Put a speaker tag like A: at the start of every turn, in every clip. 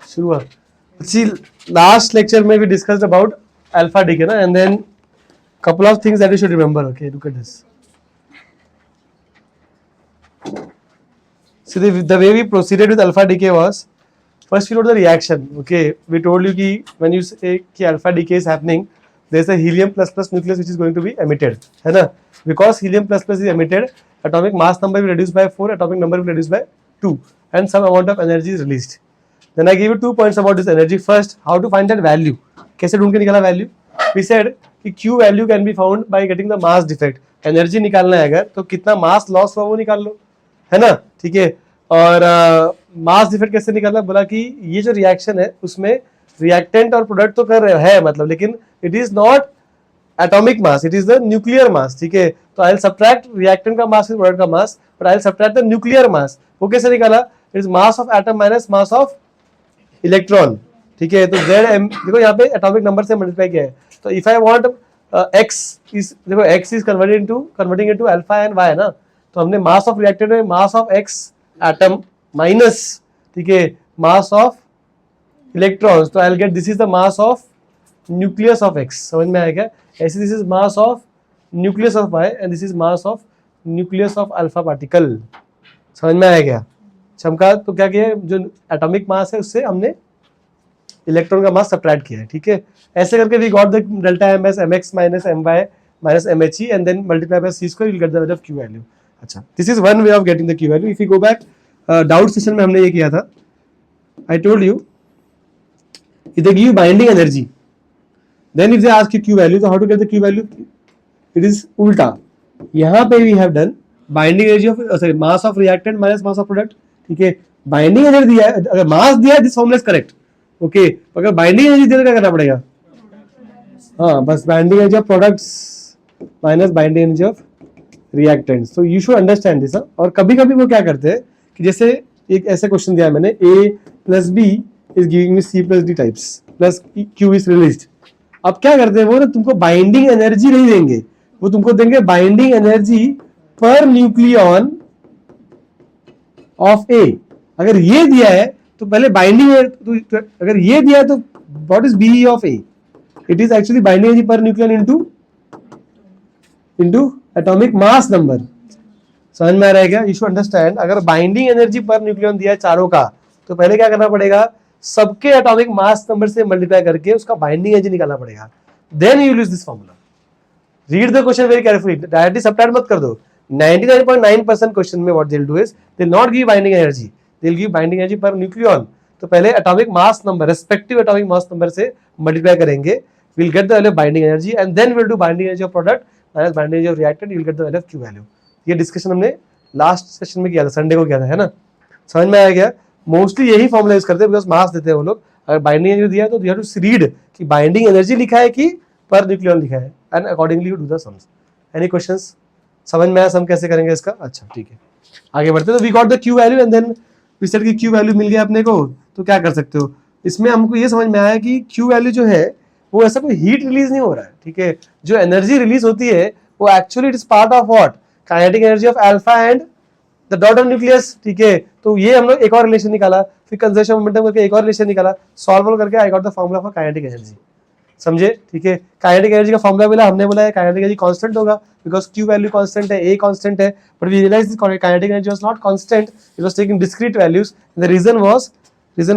A: शुरू हुआ। See, last lecture में we discussed about alpha decay ना, and then couple of things that you should remember. Okay, look at this. See, the way we proceeded with alpha decay was, first we wrote the reaction. Okay, we told you कि when you say कि alpha decay is happening, there is a helium plus plus nucleus which is going to be emitted, है ना? Because helium plus plus is emitted, atomic mass number will reduce by 4, atomic number will reduce by 2, and some amount of energy is released. Then I gave you 2 points about this energy. First, how to find that value. कैसे ढूंढ के निकाला value? We said कि Q value can be found by getting the mass defect. Energy निकालना है अगर तो कितना mass loss हुआ वो निकाल लो, है ना? ठीक है. और मास डिफेक्ट कैसे निकालना, बोला कि ये जो रिएक्शन है उसमें रिएक्टेंट और प्रोडक्ट तो कर रहे हैं मतलब, लेकिन it is not atomic mass, it is the nuclear मास. ठीक है, तो आई विल सबट्रैक्ट रिएक्टेंट का मास विद प्रोडक्ट का mass, but I will subtract the nuclear mass. वो कैसे निकाला? It is mass of atom minus mass of electron. ठीक है, तो जेड एम देखो यहाँ पे एटॉमिक नंबर से मल्टीप्लाई किया है. तो if I want X is, देखो X is converting into alpha and Y ना, तो हमने मास ऑफ रिएक्टेंट में mass of X atom minus, ठीक है, मास ऑफ इलेक्ट्रॉन्स, तो I will get this is the mass of nucleus of X. समझ में आएगा? ऐसे this is mass of nucleus of Y and this is mass of nucleus of alpha particle. समझ में आया क्या? चमका. तो क्या किया, जो एटॉमिक मास है उससे हमने इलेक्ट्रॉन का मास सब्ट्रैक्ट किया है. ठीक है, ऐसे करके we got the delta M S M X minus M Y minus M H E and then multiply by C square, you will get the value of Q value. अच्छा, this is one way of getting the Q value. If you go back doubt session में हमने ये किया था. I told you if they give you binding energy, then if they ask you q value, so how to get the q value? It is ulta. यहाँ पे we have done binding energy of mass of reactant minus mass of product. ठीक है, binding energy दिया है, अगर मास दिया है this formula is correct. Okay, अगर बाइंडिंग एनर्जी दिया तो क्या करना पड़ेगा? हाँ, बस binding energy of products minus binding energy of reactants. तो यू शुड अंडरस्टैंड दिस. और कभी कभी वो क्या करते हैं कि जैसे एक ऐसे क्वेश्चन दिया मैंने, a plus b is giving me c plus d types plus q is released. अब क्या करते हैं वो ना, तुमको बाइंडिंग एनर्जी नहीं देंगे, वो तुमको देंगे binding energy per nucleon of a. अगर ये दिया है तो पहले बाइंडिंग, अगर ये दिया है तो what is b of a? It is actually binding energy per nucleon into atomic mass number. समझ में आ रहा है क्या? यू शुड अंडरस्टैंड, अगर बाइंडिंग एनर्जी पर न्यूक्लियन दिया है चारों का, तो पहले क्या करना पड़ेगा, सबके एटॉमिक मास नंबर से मल्टीप्लाई करके उसका बाइंडिंग एनर्जी निकालना पड़ेगा. Then you use this formula. Read the question very carefully, directly subtract मत कर दो. 99.9% क्वेश्चन में what they will do is they will not give binding energy, they will give binding energy per nucleon. तो पहले atomic mass number, respective atomic mass number से multiply करेंगे, we'll get the value of binding energy and then we'll do binding energy of product minus binding energy of reactant, you'll get the value of q value. ये discussion हमने last session में किया था, Sunday को किया था, है ना? समझ में आया क्या? मोस्टली यही फॉर्मूला यूज करते हैं बिकॉज मास देते हैं वो लोग. अगर बाइंडिंग एनर्जी दिया है तो यू हैव टू रीड कि बाइंडिंग एनर्जी लिखा है कि पर न्यूक्लियन लिखा है, and accordingly you do the sums. Any questions? समझ में आया सम कैसे करेंगे इसका? अच्छा, ठीक है, आगे बढ़ते हैं. तो we got the Q value and then we said कि क्यू वैल्यू मिल गया अपने को, तो क्या कर सकते हो इसमें? हमको ये समझ में आया कि क्यू वैल्यू जो है वो ऐसा कोई हीट रिलीज नहीं हो रहा है. ठीक है, जो एनर्जी रिलीज होती है वो actually it is part of what, kinetic energy of alpha and the daughter nucleus. ठीक है, तो ये हम लोग एक और रिलेशन निकाला, फिर कंजर्वेशन मोमेंटम करके एक और रिलेशन निकाला, सॉल्व करके आई got the formula for kinetic energy. समझे? ठीक है, काइनेटिक एनर्जी का फॉर्मूला मिला, हमने बोला है काइनेटिक एनर्जी कांस्टेंट होगा बिकॉज क्यू वैल्यू कांस्टेंट है, ए कांस्टेंट है, but we realise this kinetic energy was not constant, it was taking discrete values. The reason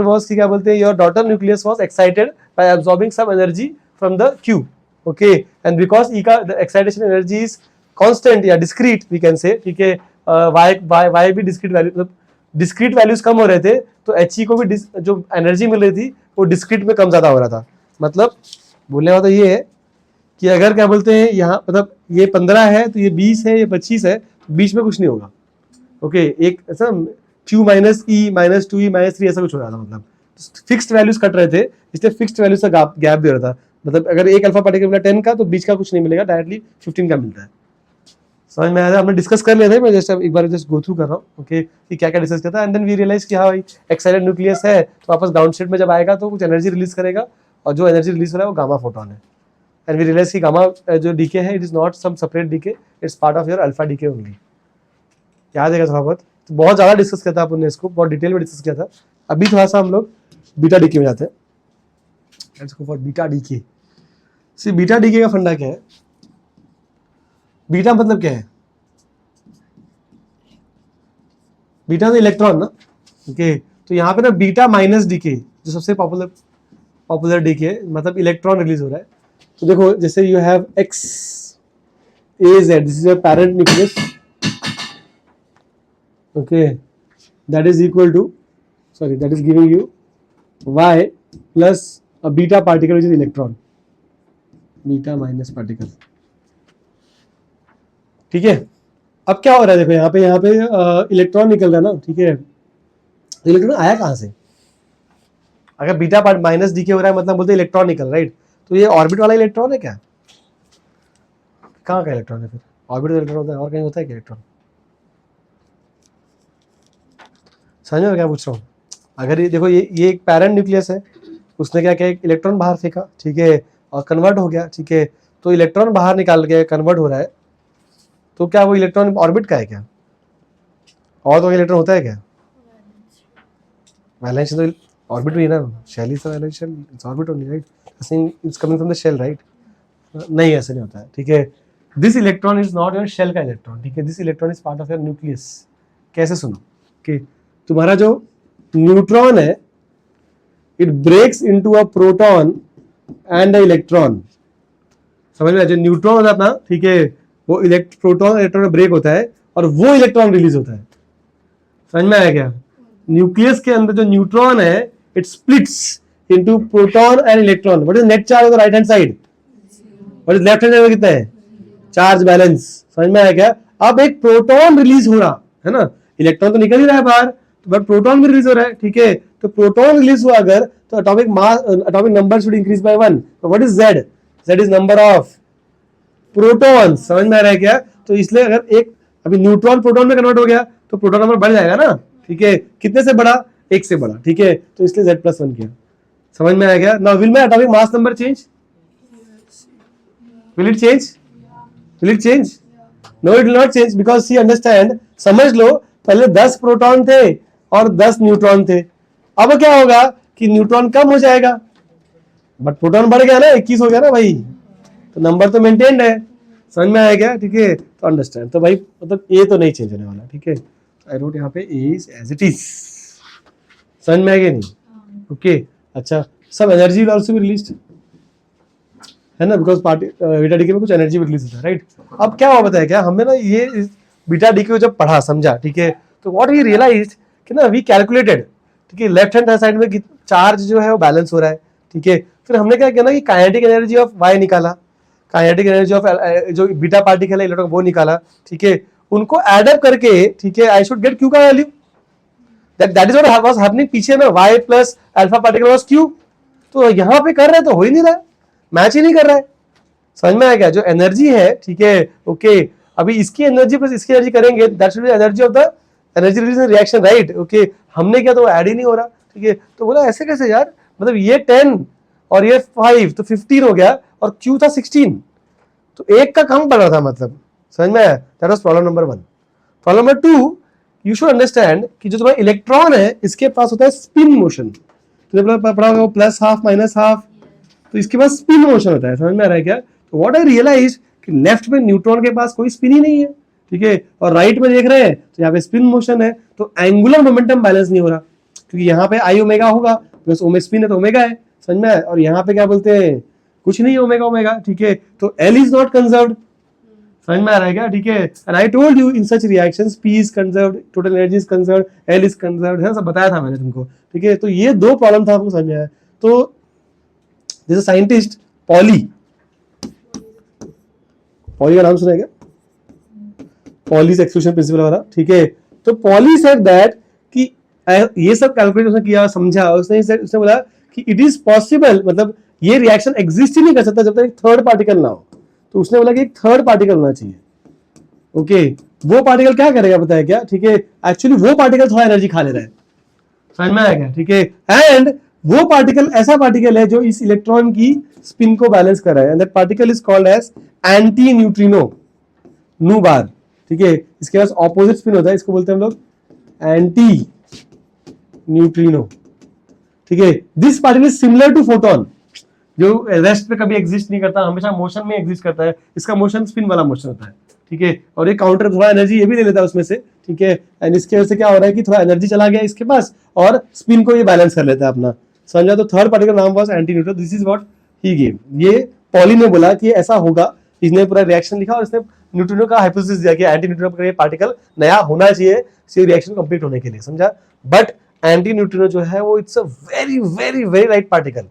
A: was कि क्या बोलते हैं, your daughter nucleus was excited by absorbing some energy from the Q, okay, and because E का the excitation energy is constant या discrete we can say. ठीक है, y भी discrete value, मतलब discrete values कम हो रहे थे तो He को भी जो एनर्जी मिल रही थी वो discrete में कम ज्यादा हो रहा था. मतलब बोलने वाला तो ये है कि अगर क्या बोलते हैं यहाँ, मतलब ये 15 है तो ये 20 है, ये 25 है, तो बीच में कुछ नहीं होगा. ओके, एक ऐसा Q minus E minus 2E minus 3 ऐसा कुछ हो रहा था. मतलब फिक्स्ड वैल्यूज कट रहे थे, इसलिए फिक्स्ड वैल्यूज का गैप भी हो रहा था. मतलब अगर एक अल्फा पार्टिकल मिला 10 का तो बीच का कुछ नहीं मिलेगा, डायरेक्टली 15 का मिलता है. समझ में आया? हमने डिस्कस कर लिया था, मैं जस्ट एक बार जस्ट गो थ्रू कर रहा हूँ. ओके, कि क्या क्या डिस्कस किया था, एंड देन वी रियलाइज कि हाँ भाई एक्साइटेड न्यूक्लियस है तो वापस डाउन स्टेट में जब आएगा तो कुछ एनर्जी रिलीज करेगा, और जो एनर्जी रिलीज हो रहा है वो गामा फोटोन है. एंड वी रियलाइज कि गामा जो डीके है it is not some separate decay, it's part of your alpha decay only. याद है थोड़ा बहुत? तो बहुत ज्यादा डिस्कस किया था अपन ने इसको, बहुत डिटेल में डिस्कस किया था। अभी थोड़ा सा हम लोग बीटा डीके में जाते हैं। Let's go for beta decay. See beta decay का फंडा क्या है? बीटा मतलब क्या है? बीटा तो इलेक्ट्रॉन ना, ओके। तो यहाँ पे ना बीटा माइनस डीके जो सबसे पॉपुलर डीके, मतलब इलेक्ट्रॉन रिलीज हो रहा है। तो देखो जैसे you have x A z, this is your parent nucleus, okay, that is equal to, sorry, that is giving you y plus a beta particle which is electron, beta minus particle, ठीक है। अब क्या हो रहा है देखो, यहाँ पे इलेक्ट्रॉन निकल रहा है ना, ठीक है। इलेक्ट्रॉन आया कहाँ से? अगर बीटा पार्ट माइनस डी के हो रहा है मतलब बोलते इलेक्ट्रॉन निकल, राइट। तो ये ऑर्बिट वाला इलेक्ट्रॉन है क्या? कहाँ का इलेक्ट्रॉन है फिर? ऑर्बिट इलेक्ट्रॉन होता है, और कहीं होता है क्या इलेक्ट्रॉन? समझ में क्या पूछ रहा हूँ? अगर ये देखो, ये एक पैरेंट न्यूक्लियस है, उसने क्या किया, एक इलेक्ट्रॉन बाहर फेंका, ठीक है, और कन्वर्ट हो गया, ठीक है। तो इलेक्ट्रॉन बाहर निकाल के कन्वर्ट हो रहा है, तो क्या वो इलेक्ट्रॉन ऑर्बिट का है क्या? और तो इलेक्ट्रॉन होता है क्या? वैलेंस तो ऑर्बिट भी है ना, shell is the valence shell, it's orbit only, right. It's coming from the shell, right. नहीं, ऐसे नहीं होता है, ठीक है। This electron is not your shell का इलेक्ट्रॉन, ठीक है। This electron is part of your nucleus. कैसे सुनो कि तुम्हारा जो न्यूट्रॉन है, it breaks into a proton and an electron. समझ में? जो न्यूट्रॉन है अपना, ठीक है, वो प्रोटॉन इलेक्ट्रॉन में ब्रेक होता है और वो इलेक्ट्रॉन रिलीज होता है। समझ में आया क्या? न्यूक्लियस के अंदर जो न्यूट्रॉन है, it splits into proton and electron. What is net charge on the right hand side? What is left hand side में कितना है? Charge balance. समझ में आया क्या? अब एक प्रोटॉन रिलीज हो रहा है ना, इलेक्ट्रॉन तो निकल ही रहा है बाहर, तो बट प्रोटॉन भी रिलीज हो रहा है, ठीक है। तो प्रोटॉन रिलीज हुआ अगर, तो atomic mass, atomic number should increase by 1। तो what is Z? Z is number of proton. समझ में आ रहा है क्या? तो इसलिए अगर एक अभी न्यूट्रॉन प्रोटॉन में कन्वर्ट हो गया तो प्रोटॉन नंबर बढ़ जाएगा ना, ठीक है। कितने से बढ़ा? 1 से बढ़ा, ठीक है। तो इसलिए Z+1 किया। समझ में आ गया? Now will my atomic mass number change? Will it change? Will it change? No, it will not change, because see understand, समझ लो, पहले 10 प्रोटॉन थे और 10 न्यूट्रॉन थे। अब क्या होगा कि न्यूट्रॉन कम हो जाएगा, बट प्रोटॉन बढ़ गया ना, 21 हो गया ना भाई, तो नंबर तो मेंटेन्ड है। समझ में आया क्या? ठीक है, तो अंडरस्टैंड, तो भाई मतलब ए तो नहीं चेंज होने वाला, ठीक है। आई रोट यहाँ पे ए इज एज इट इज। समझ में आएगा नहीं? ओके, अच्छा, सब energy will also be released, है ना, बिकॉज पार्टी बीटा डीके में कुछ एनर्जी भी रिलीज होता है, राइट। अब क्या हुआ बताया क्या हमने ना, ये बीटा डीके को जब पढ़ा, समझा, ठीक है, तो व्हाट वी रियलाइज्ड कि ना वी कैलकुलेटेड, ठीक है, लेफ्ट हैंड साइड में चार्ज जो है वो बैलेंस हो रहा है, ठीक है। फिर हमने क्या किया ना कि काइनेटिक एनर्जी ऑफ वाई निकाला, काइनेटिक एनर्जी ऑफ जो बीटा पार्टिकल है इलेक्ट्रॉन वो निकाला, ठीक है। उनको एड अप करके, ठीक है, आई शुड गेट क्यू का value, that is what was happening पीछे ना, y plus alpha particle was q. तो यहाँ पे कर रहे तो हो ही नहीं रहा है, मैच ही नहीं कर रहा है। समझ में आया क्या? जो एनर्जी है, ठीक है, ओके, अभी इसकी एनर्जी प्लस इसकी एनर्जी करेंगे, that should be energy of the energy release reaction, right, okay. हमने किया तो वो ऐड ही नहीं हो रहा, ठीक है। तो बोला ऐसे कैसे यार, मतलब ये 10 और ये 5 तो 15 हो गया और क्यू था 16, तो एक का कम पड़ रहा था, मतलब समझ में आया? That was problem number 1। Problem number 2, you should understand कि जो तुम्हारा इलेक्ट्रॉन है इसके पास होता है स्पिन मोशन। तुमने पढ़ा होगा प्लस हाफ माइनस हाफ, तो इसके पास स्पिन मोशन होता है। समझ में आ रहा है क्या? तो व्हाट आई रियलाइज कि लेफ्ट में न्यूट्रॉन के पास कोई स्पिन ही नहीं है, ठीक है, और राइट में देख रहे हैं तो यहाँ पे स्पिन मोशन है, तो एंगुलर मोमेंटम बैलेंस नहीं हो रहा, क्योंकि यहाँ पे आई ओमेगा होगा, प्लस ओमेगा स्पिन है तो ओमेगा है, समझ में आया? और यहाँ पे क्या बोलते हैं, कुछ नहीं है, ओमेगा ओमेगा, ठीक है। तो एल इज नॉट कंजर्व्ड। समझ में आ रहा है क्या? ठीक है, and I told you in such reactions P is conserved, total energy is conserved, L is conserved, है सब बताया था मैंने तुमको, ठीक है। तो ये 2 प्रॉब्लम था, आपको समझ में आया? तो दिस साइंटिस्ट पॉली, पॉली का नाम सुना है क्या? पॉलीज एक्सक्लूजन प्रिंसिपल वाला, ठीक है। तो पॉली सेड दैट कि ये सब कैलकुलेट उसने किया, समझा, उसने बोला कि इट इज पॉसिबल, मतलब ये रिएक्शन एग्जिस्ट ही नहीं कर सकता जब तक एक थर्ड पार्टिकल ना हो। तो उसने बोला कि एक थर्ड पार्टिकल होना चाहिए, ओके। वो पार्टिकल क्या करेगा बताया क्या? ठीक है, एक्चुअली वो पार्टिकल थोड़ा एनर्जी खा ले रहा है, समझ में आया क्या? ठीक है, एंड वो पार्टिकल ऐसा पार्टिकल है जो इस इलेक्ट्रॉन की स्पिन को बैलेंस कर रहा है, and that particle is called as antineutrino, nu bar, ठीक है। इसके पास ऑपोजिट स्पिन होता है, इसको बोलते हैं हम लोग एंटी न्यूट्रिनो, ठीक है। This particle is similar to photon, जो रेस्ट पे कभी एग्जिस्ट नहीं करता, हमेशा मोशन में एग्जिस्ट करता है। इसका मोशन स्पिन वाला मोशन होता है, ठीक है। और ये काउंटर थोड़ा एनर्जी ये भी ले लेता है उसमें से, ठीक है। एंड इसके वजह से क्या हो रहा है कि थोड़ा एनर्जी चला गया इसके पास और स्पिन को ये बैलेंस कर लेता है अपना, समझा। तो थर्ड पार्टिकल नाम was anti neutrino. This is what he give. ये पॉली ने बोला कि ऐसा होगा, इसने पूरा रिएक्शन लिखा और इसने न्यूट्रिनो का हाइपोथेसिस दिया कि एंटी न्यूट्रिनो का ये पार्टिकल नया होना चाहिए रिएक्शन कंप्लीट होने के लिए, समझा। बट एंटी न्यूट्रिनो जो है वो it's a very very very light particle,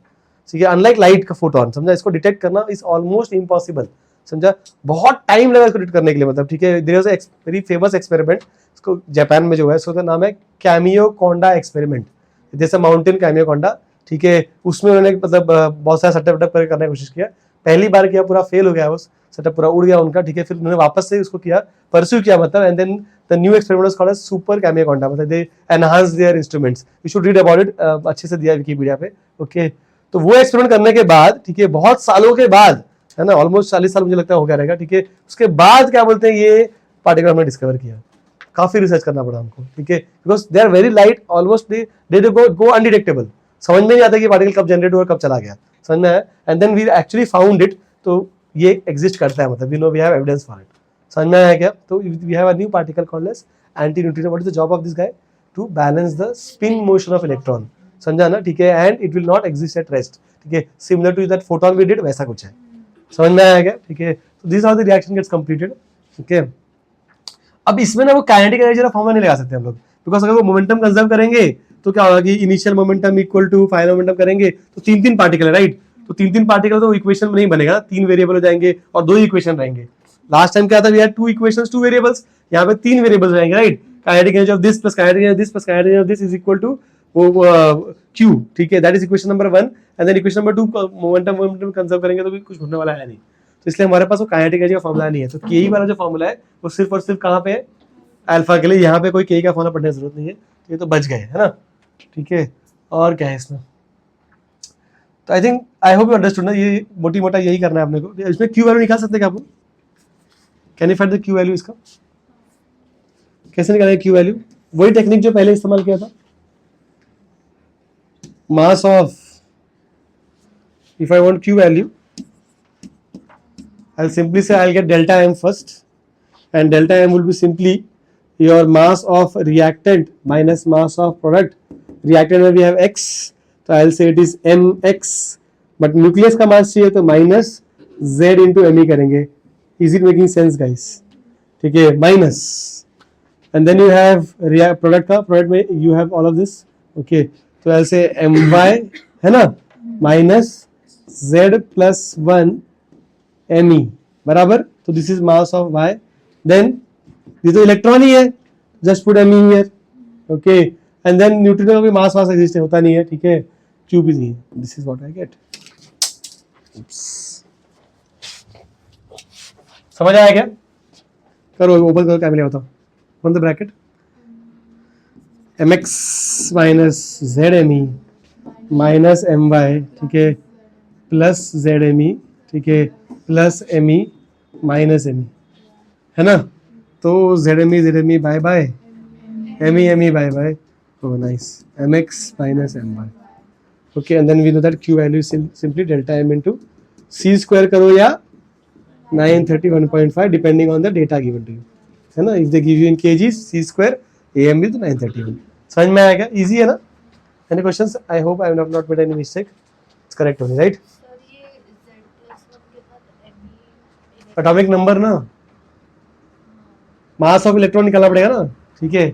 A: ठीक है। अनलाइक लाइट का फोटोन, समझा। इसको डिटेक्ट करना इज ऑलमोस्ट इम्पॉसिबल, समझा। बहुत टाइम लगा इसको डिटेक्ट करने के लिए, मतलब, ठीक है। There was a very famous experiment, इसको जापान में जो है उसका नाम है कैमियोकोंडा एक्सपेरिमेंट, जैसे माउंटेन कैमियोकोंडा, ठीक है। उसमें उन्होंने मतलब बहुत सारा सेटअप करने की कोशिश किया। पहली बार किया, पूरा फेल हो गया, उस सेटअप पूरा उड़ गया उनका, ठीक है। फिर उन्होंने वापस से उसको किया, परस्यू किया, मतलब। And then the new experiment was called as super Kamiokande, मतलब they enhance their instruments. You should read about it, अच्छे से दिया विकिपीडिया पे, ओके। तो वो एक्सपेरिमेंट करने के बाद, ठीक है, बहुत सालों के बाद, है ना, ऑलमोस्ट 40 साल मुझे लगता है हो गया रहेगा, ठीक है। उसके बाद क्या बोलते हैं, ये पार्टिकल हमने डिस्कवर किया। काफी रिसर्च करना पड़ा हमको, ठीक है, because they are very light, almost they go undetectable. समझ में नहीं आता कि पार्टिकल कब जनरेट हुआ, कब चला गया, समझ में आया। And then we actually found it, तो ये एग्जिस्ट करता है, मतलब we know we have evidence for it, समझ में आया क्या। तो we have a new particle called as antineutrino. What is the job of this guy? To balance the spin motion of electron, समझा ना, ठीक है। And it will not exist at rest, ठीक है। Similar to that photon we did, वैसा कुछ है, समझ में आया क्या, ठीक है। तो this how the reaction gets completed, ठीक है। अब इसमें ना वो काइनेटिक एनर्जी का फॉर्मूला नहीं लगा सकते हम लोग, बिकॉज अगर वो मोमेंटम कंजर्व करेंगे तो क्या होगा कि initial momentum equal to final momentum करेंगे तो तीन पार्टिकल है, राइट। तो तीन पार्टिकल तो इक्वेशन में नहीं बनेगा, 3 वेरिएबल हो जाएंगे और 2 इक्वेशन रहेंगे। लास्ट टाइम क्या था, वी हैड 2 इक्वेशंस 2 वेरिएबल्स, यहाँ पे 3 वेरिएबल्स रहेंगे, right. Kinetic energy of this plus kinetic energy of this plus kinetic energy of this is equal to Q, ठीक है। That is equation number 1। And then equation number 2 momentum conserve करेंगे तो भी कुछ होने वाला है नहीं, तो इसलिए हमारे पास वो काइनेटिक एनर्जी का फॉर्मूला नहीं है। तो के वाला जो फॉर्मूला है वो सिर्फ और सिर्फ कहाँ पे है, अल्फा के लिए। यहाँ पे कोई के का फॉर्मूला पढ़ने की जरूरत नहीं है, ये तो बच गए, है ना, ठीक है। और क्या है इसमें, तो I think I hope you understood ना, ये मोटी मोटा यही करना है अपने को। इसमें क्यू वैल्यू निकाल सकते हैं क्या आप? Can you find the Q value? इसका कैसे निकालेंगे क्यू वैल्यू? वही टेक्निक जो पहले इस्तेमाल किया था, mass of, if I want Q value I'll simply say I'll get delta m first, and delta m will be simply your mass of reactant minus mass of product. Reactant में we have x, so I'll say it is mx, but nucleus का mass चाहिए तो minus z into me करेंगे। Is it making sense guys? ठीक है, minus, and then you have product का, product में you have all of this, okay, so I'll say my है ना, minus z plus 1 me बराबर, तो this is mass of y, then ये तो इलेक्ट्रॉन ही है, just put me here, okay. And then neutrino का भी मास एग्जिस्ट होता नहीं है, ठीक है, क्यू भी नहीं है। This is what I get. समझ आया क्या? करो, ओपन करो, क्या मिलेगा बताओ। Open the bracket, mx minus zme minus my, ठीक है, प्लस zme, ठीक है, प्लस me माइनस me, है ना। तो zme bye bye, me bye bye, oh nice, mx minus my, okay, and then we know that q value is simply delta m into c square करो या 931.5 depending on the data given to you, है ना। if they give you in kgs, c square am भी तो 931। समझ में आया क्या? इजी है ना? any questions? I hope I have not made any mistake, it's correct only, right? Atomic number ना, मास ऑफ इलेक्ट्रॉन निकालना पड़ेगा ना, ठीक है।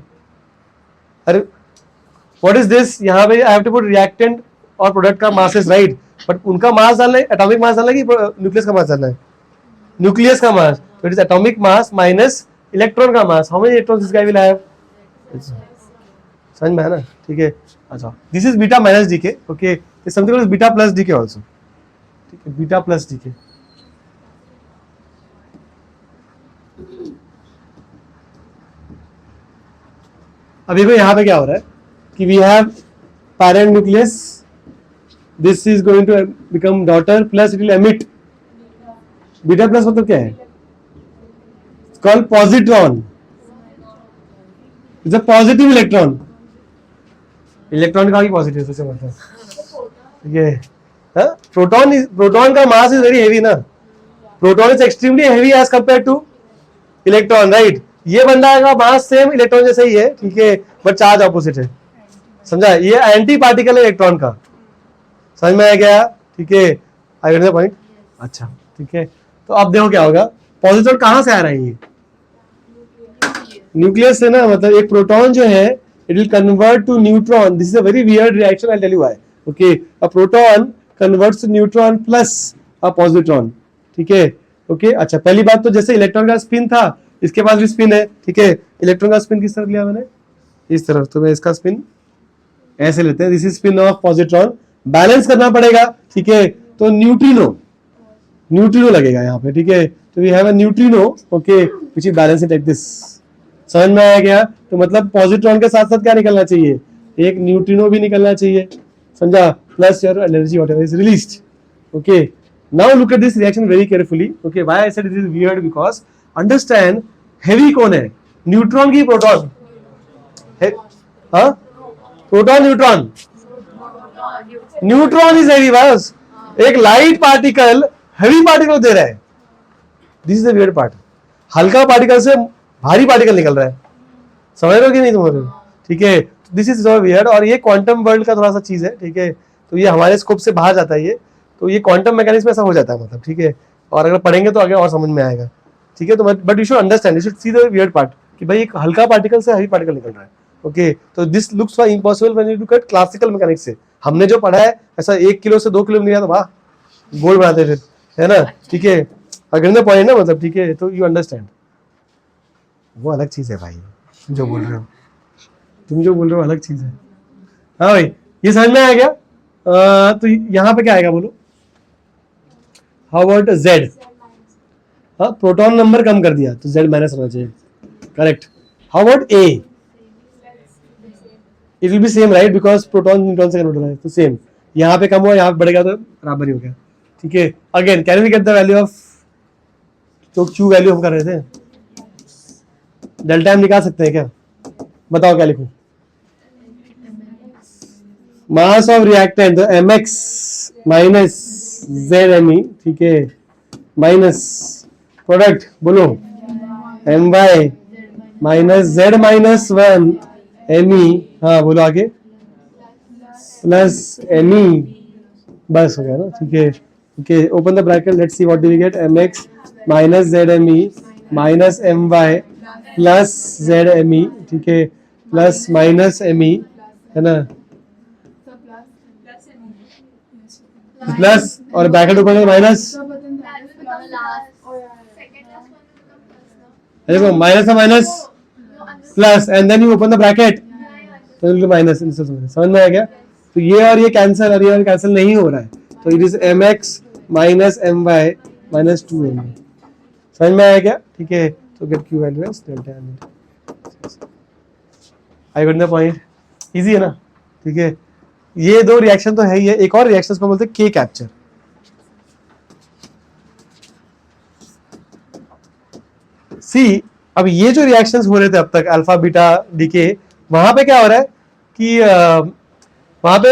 A: अरे व्हाट इज दिस, यहाँ पे I have to put reactant और प्रोडक्ट का मास इज राइट, बट उनका मास डालना है, एटॉमिक मास डालना है कि न्यूक्लियस का मास डालना है? न्यूक्लियस का मास, तो it is atomic mass minus electron का mass. How many electrons this guy will have? समझ में है ना, ठीक है। अच्छा, this is beta minus decay, okay, something called beta plus decay also, ठीक है, बीटा प्लस डीके। अब देखो यहाँ पे क्या हो रहा है कि we have parent nucleus, this is going to become daughter plus it will emit. Beta plus मतलब क्या है? Called positron, it's a positive electron. Electron का भी पॉजिटिव सोचे मतलब, ठीक है। प्रोटॉन का मास इज वेरी हेवी ना, proton is extremely heavy as compare to electron, right. ये बंदा का मास सेम इलेक्ट्रॉन जैसा ही है, ठीक है, बट चार्ज ऑपोजिट है, समझा। ये एंटी पार्टिकल है इलेक्ट्रॉन का, समझ में आ गया, ठीक है। I get the point. अच्छा, ठीक है। तो अब देखो क्या होगा, पॉजिटिव कहां से आ रहा है ये, न्यूक्लियस से ना, मतलब एक प्रोटॉन जो है it will convert to neutron. This is a very weird reaction, I tell you why. Okay, a proton converts to neutron plus a positron, ठीक है। ओके, अच्छा, पहली बात तो जैसे इलेक्ट्रॉन का स्पिन था, इसके पास भी स्पिन है, ठीक है। इलेक्ट्रॉन का स्पिन किस तरफ लिया मैंने, इस तरफ, तो मैं इसका स्पिन ऐसे लेते हैं, this is spin off positron. Balance करना पड़ेगा, ठीक है, तो न्यूट्रिनो लगेगा यहाँ पे, ठीक है। तो we have a neutrino, okay, which is balancing like this. समझ में आया क्या? तो मतलब पॉजिट्रॉन के साथ साथ क्या निकलना चाहिए, एक न्यूट्रिनो भी निकलना चाहिए, समझा, plus your energy whatever is released. Okay, now look at this reaction very carefully. Okay, why I said it is weird, because understand, heavy कौन है, न्यूट्रॉन की प्रोटॉन? हाँ, proton neutron, neutron is heavy, बस एक light particle heavy particle दे रहा है। This is the weird part, हल्का particle से भारी पार्टिकल निकल रहा है, समझ रहे हो कि नहीं तुम्हारे, ठीक है। दिस इज सो वियर्ड, और ये क्वांटम वर्ल्ड का थोड़ा सा चीज है, ठीक है। तो ये हमारे स्कोप से बाहर जाता है ये, तो ये क्वांटम मैकेनिक्स में ऐसा हो जाता है, मतलब, ठीक है। और अगर पढ़ेंगे तो आगे और समझ में आएगा, ठीक है। तो but you should understand, you should see the weird part, कि भाई एक हल्का पार्टिकल से हैवी पार्टिकल निकल रहा है। ओके, तो this looks for impossible when you look at classical mechanics से। हमने जो पढ़ा है, ऐसा 1 किलो से 2 किलो नहीं आता, वाह, गोल बनाते फिर, है ना, ठीक है। अगर पॉइंट ना, मतलब, ठीक है, तो यू अंडरस्टैंड, वो अलग चीज है भाई, तुम जो बोल रहे हो अलग चीज है। हाँ भाई, ये समझ में आ गया। तो यहाँ पे क्या आएगा बोलो, हाउ अबाउट जेड? हाँ, प्रोटॉन नंबर कम कर दिया तो जेड माइनस होना चाहिए, correct. How about A? It will B same, right, because proton neutron से कन्वर्ट हो रहा है, तो सेम। यहाँ पे कम हुआ, यहाँ पे बढ़ेगा, तो बराबर ही हो गया, ठीक है। Again, can we get the value of, तो क्यू वैल्यू हम कर रहे थे, डेल्टा एम निकाल सकते हैं क्या? बताओ क्या लिखूं, मास ऑफ रिएक्टेंट, तो mx माइनस zme, ठीक है, माइनस प्रोडक्ट बोलो my minus z minus 1 me, हाँ बोलो आगे, प्लस me, बस हो गया ना, ठीक है। Okay, open the bracket, let's see what do we get, mx minus zme minus my plus zme, ठीक है, प्लस माइनस me, है ना, प्लस और ब्रैकेट ओपन है माइनस, देखो माइनस है minus plus, and then you open the bracket, तो minus. समझ में आ गया? तो ये और ये कैंसिल, और ये कैंसिल नहीं हो रहा है, तो it is mx minus my minus 2me। समझ में आया क्या? ठीक है, तो get Q value as delta M. I got the point, easy है ना, ठीक है। ये दो रिएक्शन तो है ही है, एक और रिएक्शन को बोलते हैं के कैप्चर। सी, अब ये जो रिएक्शंस हो रहे थे अब तक, अल्फा बीटा डीके, वहां पे क्या हो रहा है कि वहां पे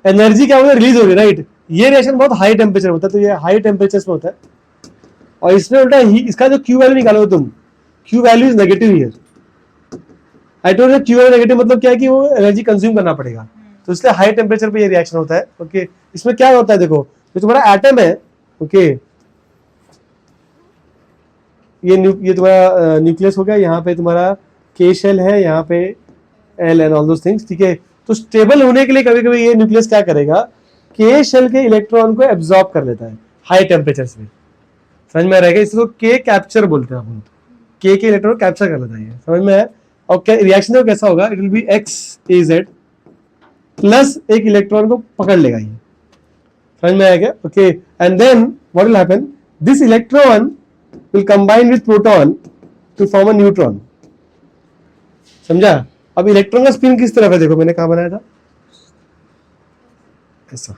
A: एनर्जी क्या होता है, रिलीज हो रही है, राइट। ये रिएक्शन बहुत हाई टेम्परेचर होता है, तो ये हाई टेम्परेचर में होता है, और इसमें उल्टा इसका जो क्यू वैल्यू निकालो तुम, Q value is negative here. I told you Q value negative मतलब क्या है कि वो एनर्जी कंज्यूम करना पड़ेगा, तो इसलिए हाई टेम्परेचर पे ये रिएक्शन होता है। ओके, इसमें क्या होता है, देखो जो तुम्हारा एटम है, ओके, ये तुम्हारा न्यूक्लियस हो गया, यहाँ पे तुम्हारा के शेल है, यहाँ पे L and all those things, ठीक है। तो स्टेबल होने के लिए कभी कभी ये न्यूक्लियस क्या करेगा, के शेल के इलेक्ट्रॉन को एब्जॉर्ब कर लेता है हाई टेम्परेचर में। समझ में रहेगा, इसको के कैप्चर बोलते हैं अपन, के इलेक्ट्रॉन को कैप्चर कर लेता है, समझ में है। और रिएक्शन देखो कैसा होगा, it will be X A Z plus एक इलेक्ट्रॉन को पकड़ लेगा ये, समझ में आएगा। Okay, and then what will happen, this electron will combine with proton to form a neutron। समझा? अब इलेक्ट्रॉन का स्पिन किस तरफ है, देखो मैंने कहा बनाया था ऐसा,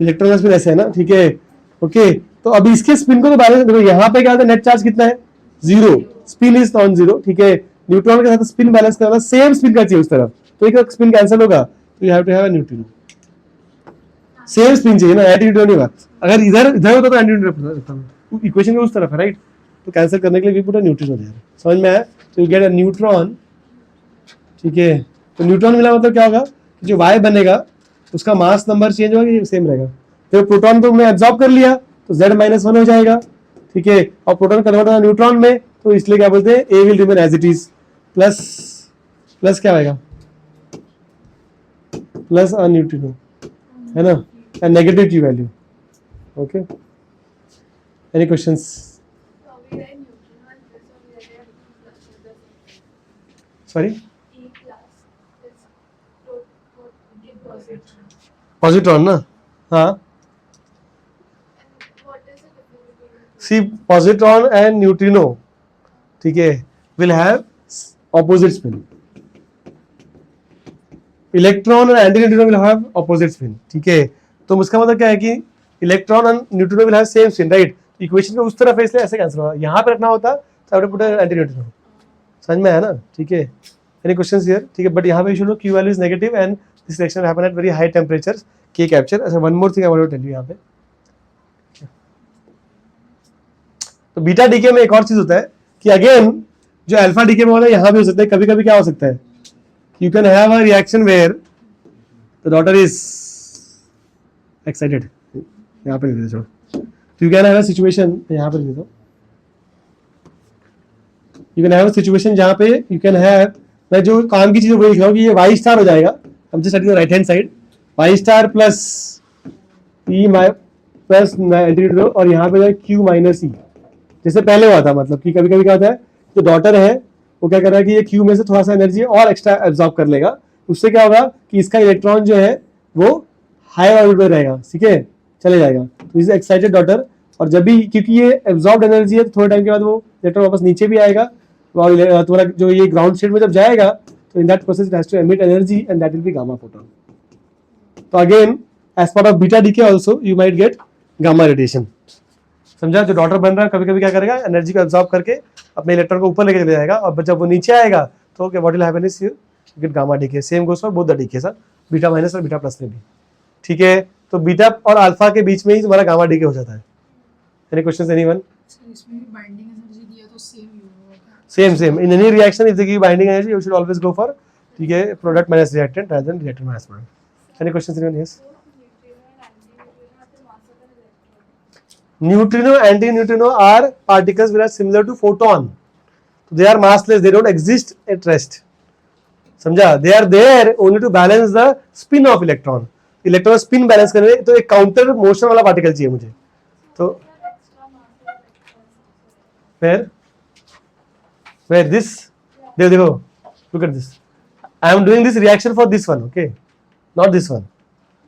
A: इलेक्ट्रॉन का स्पिन ऐसे है ना, ठीक है। ओके, तो अब इसके स्पिन को तो बैलेंस, देखो यहाँ पे क्या होता है, नेट चार्ज कितना है, zero, spin is non zero, ठीक है। न्यूट्रॉन के साथ स्पिन बैलेंस करना, सेम स्पिन का चाहिए उस तरफ, तो एक स्पिन कैंसिल होगा, तो you have to have a neutrino, same spin चाहिए ना, एंटी न्यूट्रिनो नहीं बात। अगर इधर इधर होता तो एंटी न्यूट्रिनो रखता हूं, इक्वेशन के उस तरफ है राइट, तो कैंसिल करने के लिए we put a neutrino there, समझ में आया। तो यू गेट अ न्यूट्रॉन, ठीक है। तो न्यूट्रॉन मिला मतलब क्या होगा, जो वाई बनेगा उसका मास नंबर चेंज होगा, ये सेम रहेगा। तो प्रोटॉन को हमने एब्जॉर्ब कर लिया तो Z-1 हो जाएगा, ठीक है। और प्रोटॉन कन्वर्ट होगा न्यूट्रॉन में, तो इसलिए क्या बोलते हैं, A will remain as it is, plus plus क्या आएगा, प्लस अ न्यूट्रिनो, है ना, एंड नेगेटिव की वैल्यू। Okay, any questions? Sorry, positron ना, हाँ। सी पॉजिट्रॉन एंड न्यूट्रिनो, ठीक है, will have opposite spin. Electron और anti neutrino will have opposite spin, ठीक है। तो उसका मतलब क्या है कि इलेक्ट्रॉन और neutrino will have same spin, right. Equation को उस तरफ है, इसलिए ऐसे कैंसिल होगा। यहाँ पे रखना होता तो I would put anti neutrino, समझ में आया ना, ठीक है। एनी क्वेश्चंस हियर, ठीक है। बट यहाँ पे you should know Q value is negative and this reaction happen at very high temperature, K capture. अच्छा, one more thing I want to tell you यहाँ पे, तो बीटा डीके में एक और चीज होता है कि अगेन जो अल्फा डीके में होता है यहाँ भी हो सकता है। कभी कभी क्या हो सकता है, you can have a reaction where the daughter is excited, यहाँ पे लिख देता हूँ। तो you can have a situation, यहाँ पे लिख देता हूँ, you can have a situation जहाँ पे यू कैन हैव, मैं जो काम की चीज वही लिख रहा हूँ कि ये वाई स्टार हो जाएगा, हम just at right hand side, Y star plus e plus anti, और यहाँ पे Q माइनस ई, जैसे पहले हुआ था। मतलब कि कभी कभी क्या होता है, जो डॉटर है वो क्या कर रहा है कि ये Q में से थोड़ा सा एनर्जी और एक्स्ट्रा एब्जॉर्ब कर लेगा, उससे क्या होगा कि इसका इलेक्ट्रॉन जो है वो हाई ऑर्बिट में रहेगा, ठीक है, चले जाएगा। तो इज एक्साइटेड डॉटर, और जब भी, क्योंकि ये एब्जॉर्ब एनर्जी है, तो थोड़े टाइम के बाद वो इलेक्ट्रॉन वापस नीचे भी आएगा, और तुम्हारा जो ये ग्राउंड स्टेट में जब जाएगा, तो in that process it has to emit energy and that will be gamma photon. तो again as part of beta decay also you might get gamma radiation, समझा। जो डॉटर बन रहा है कभी कभी क्या करेगा, एनर्जी को एब्जॉर्ब करके अपने इलेक्ट्रॉन को ऊपर लेके चले जाएगा, और जब वो नीचे आएगा तो what will happen is you get gamma decay. Same goes for both the decay, sir, beta minus और बीटा प्लस में भी, ठीक है। तो बीटा और अल्फा के बीच में ही तुम्हारा गामा डीके हो जाता है। Any questions anyone?
B: इसमें भी बाइंडिंग एनर्जी दिया तो सेम ही होगा,
A: same in any reaction if they give binding energy you should always go for, ठीक है, product minus reactant rather than reactant minus product. Any questions anyone? Yes. Neutrino and anti-neutrino are particles which are similar to photon. So they are massless. They don't exist at rest. समझा? They are there only to balance the spin of electron. Electron spin balance करने तो एक counter motion वाला particle चाहिए मुझे. तो where this? देखो, look at this. I am doing this reaction for this one, okay? Not this one.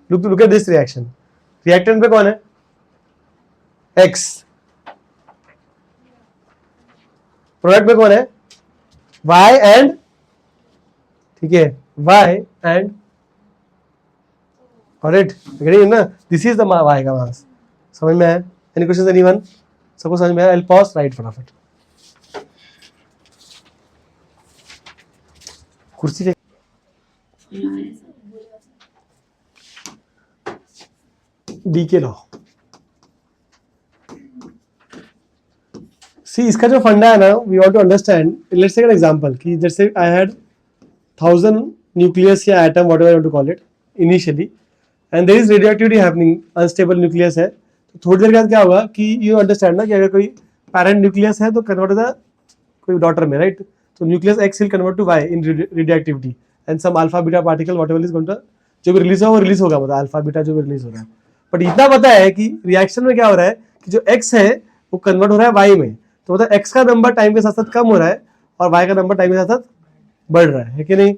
A: Look at this reaction. Reactant पे कौन है? X, प्रोडक्ट में कौन है? Y एंड, ठीक है, Y एंड, करेक्ट, ना, दिस इज द Y का मास, समझ में आया? Any questions anyone? सबको समझ में आया? आई पॉज, राइट फटाफट, कुर्सी ले, डीके लॉ। सी इसका जो फंडा है ना, we want to understand, let's take an example कि जैसे आई हैड 1000 न्यूक्लियस या atom whatever I want to call it initially, and there is radioactivity happening, unstable nucleus है, तो थोड़ी देर बाद क्या होगा कि यू अंडरस्टैंड ना कि अगर कोई पैरेंट न्यूक्लियस है तो कन्वर्ट होता कोई डॉटर में, राइट। तो nucleus X will convert to Y in radioactivity and some alpha beta particle whatever is going to, जो भी रिलीज होगा वो रिलीज होगा, मतलब अल्फा बीटा जो भी रिलीज हो रहा है। बट इतना पता है कि रिएक्शन में क्या हो रहा है कि जो एक्स है वो कन्वर्ट हो रहा है वाई में, तो मतलब एक्स का नंबर टाइम के साथ साथ कम हो रहा है और वाई का नंबर टाइम के साथ साथ बढ़ रहा है कि नहीं,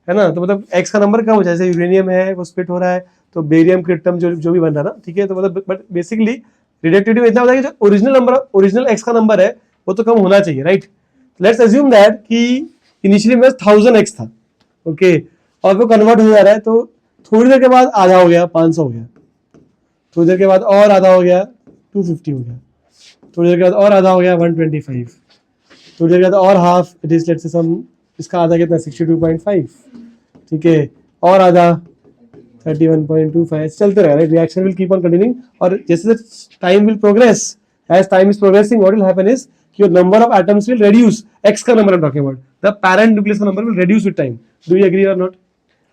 A: है ना। तो मतलब एक्स का नंबर कम हो जाए, जैसे यूरेनियम है वो स्प्लिट हो रहा है, तो बेरियम क्रिप्टम जो भी बन रहा है ना, ठीक है। तो मतलब बट बेसिकली रेडियोएक्टिविटी में इतना होता है कि जो ओरिजिनल एक्स का नंबर है वो तो कम होना चाहिए, राइट। लेट्स अज्यूम दैट कि इनिशियली में 1000 एक्स था, ओके, और वो कन्वर्ट हो जा रहा है, तो थोड़ी देर के बाद आधा हो गया 500 हो गया, थोड़ी देर के बाद और आधा हो गया 250 हो गया, थोड़ी देर के बाद और आधा हो गया 125, टू टू और half it is let's say some, इसका आधा कितना 62.5, ठीक है, और आधा 31.25, चलते रहेगा, reaction will keep on continuing. और जैसे time will progress, as time is progressing what will happen is your number of atoms will reduce, x का number I am talking about, the parent nucleus का number will reduce with time. Do you agree or not?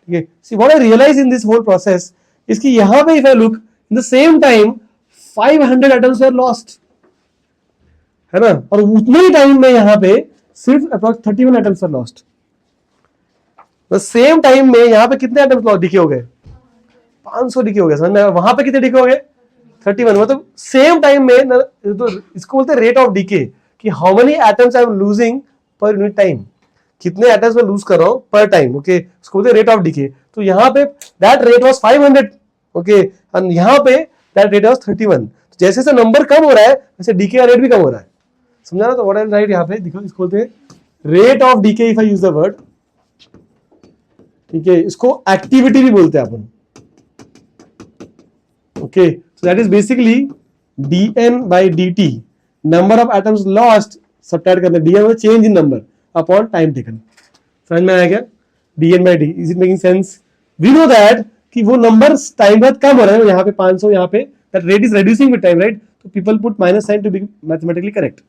A: ठीक है, see what I realize in this whole process is कि यहाँ पे if I look in the same time 500 atoms were lost, है ना, और उतने ही टाइम में यहाँ पे सिर्फ approx 31 atoms were lost. Same time में यहाँ पे कितने एटम्स डिके हो गए? 500 डिके हो गए, समझ में? वहां पे कितने डिके हो गए? 31। मतलब सेम टाइम में तो इसको बोलते हैं रेट ऑफ डिके, कि how many atoms I am losing per unit time, कितने एटम्स मैं लूज कर रहा हूं पर टाइम, ओके, उसको बोलते हैं रेट ऑफ डिके। तो यहाँ पे दैट रेट वाज 500, ओके, और यहाँ पे दैट रेट वाज 31। तो जैसे जैसे नंबर कम हो रहा है वैसे डीके का रेट भी कम हो रहा है, समझा ना? तो व्हाट आई राइट यहाँ पे देखो, इसको बोलते हैं rate of decay if I use the word, ठीक है, इसको एक्टिविटी भी बोलते हैं अपन, okay. So that is basically dn by dt, number of atoms lost subtract करना, dn change in number upon time taken. समझ में आया क्या? dn by dt, is it making sense? We know that कि वो नंबर टाइम बाद कम हो रहा है, यहाँ पे 500, यहाँ पे that rate is reducing with time, right? तो people put minus sign to be mathematically correct,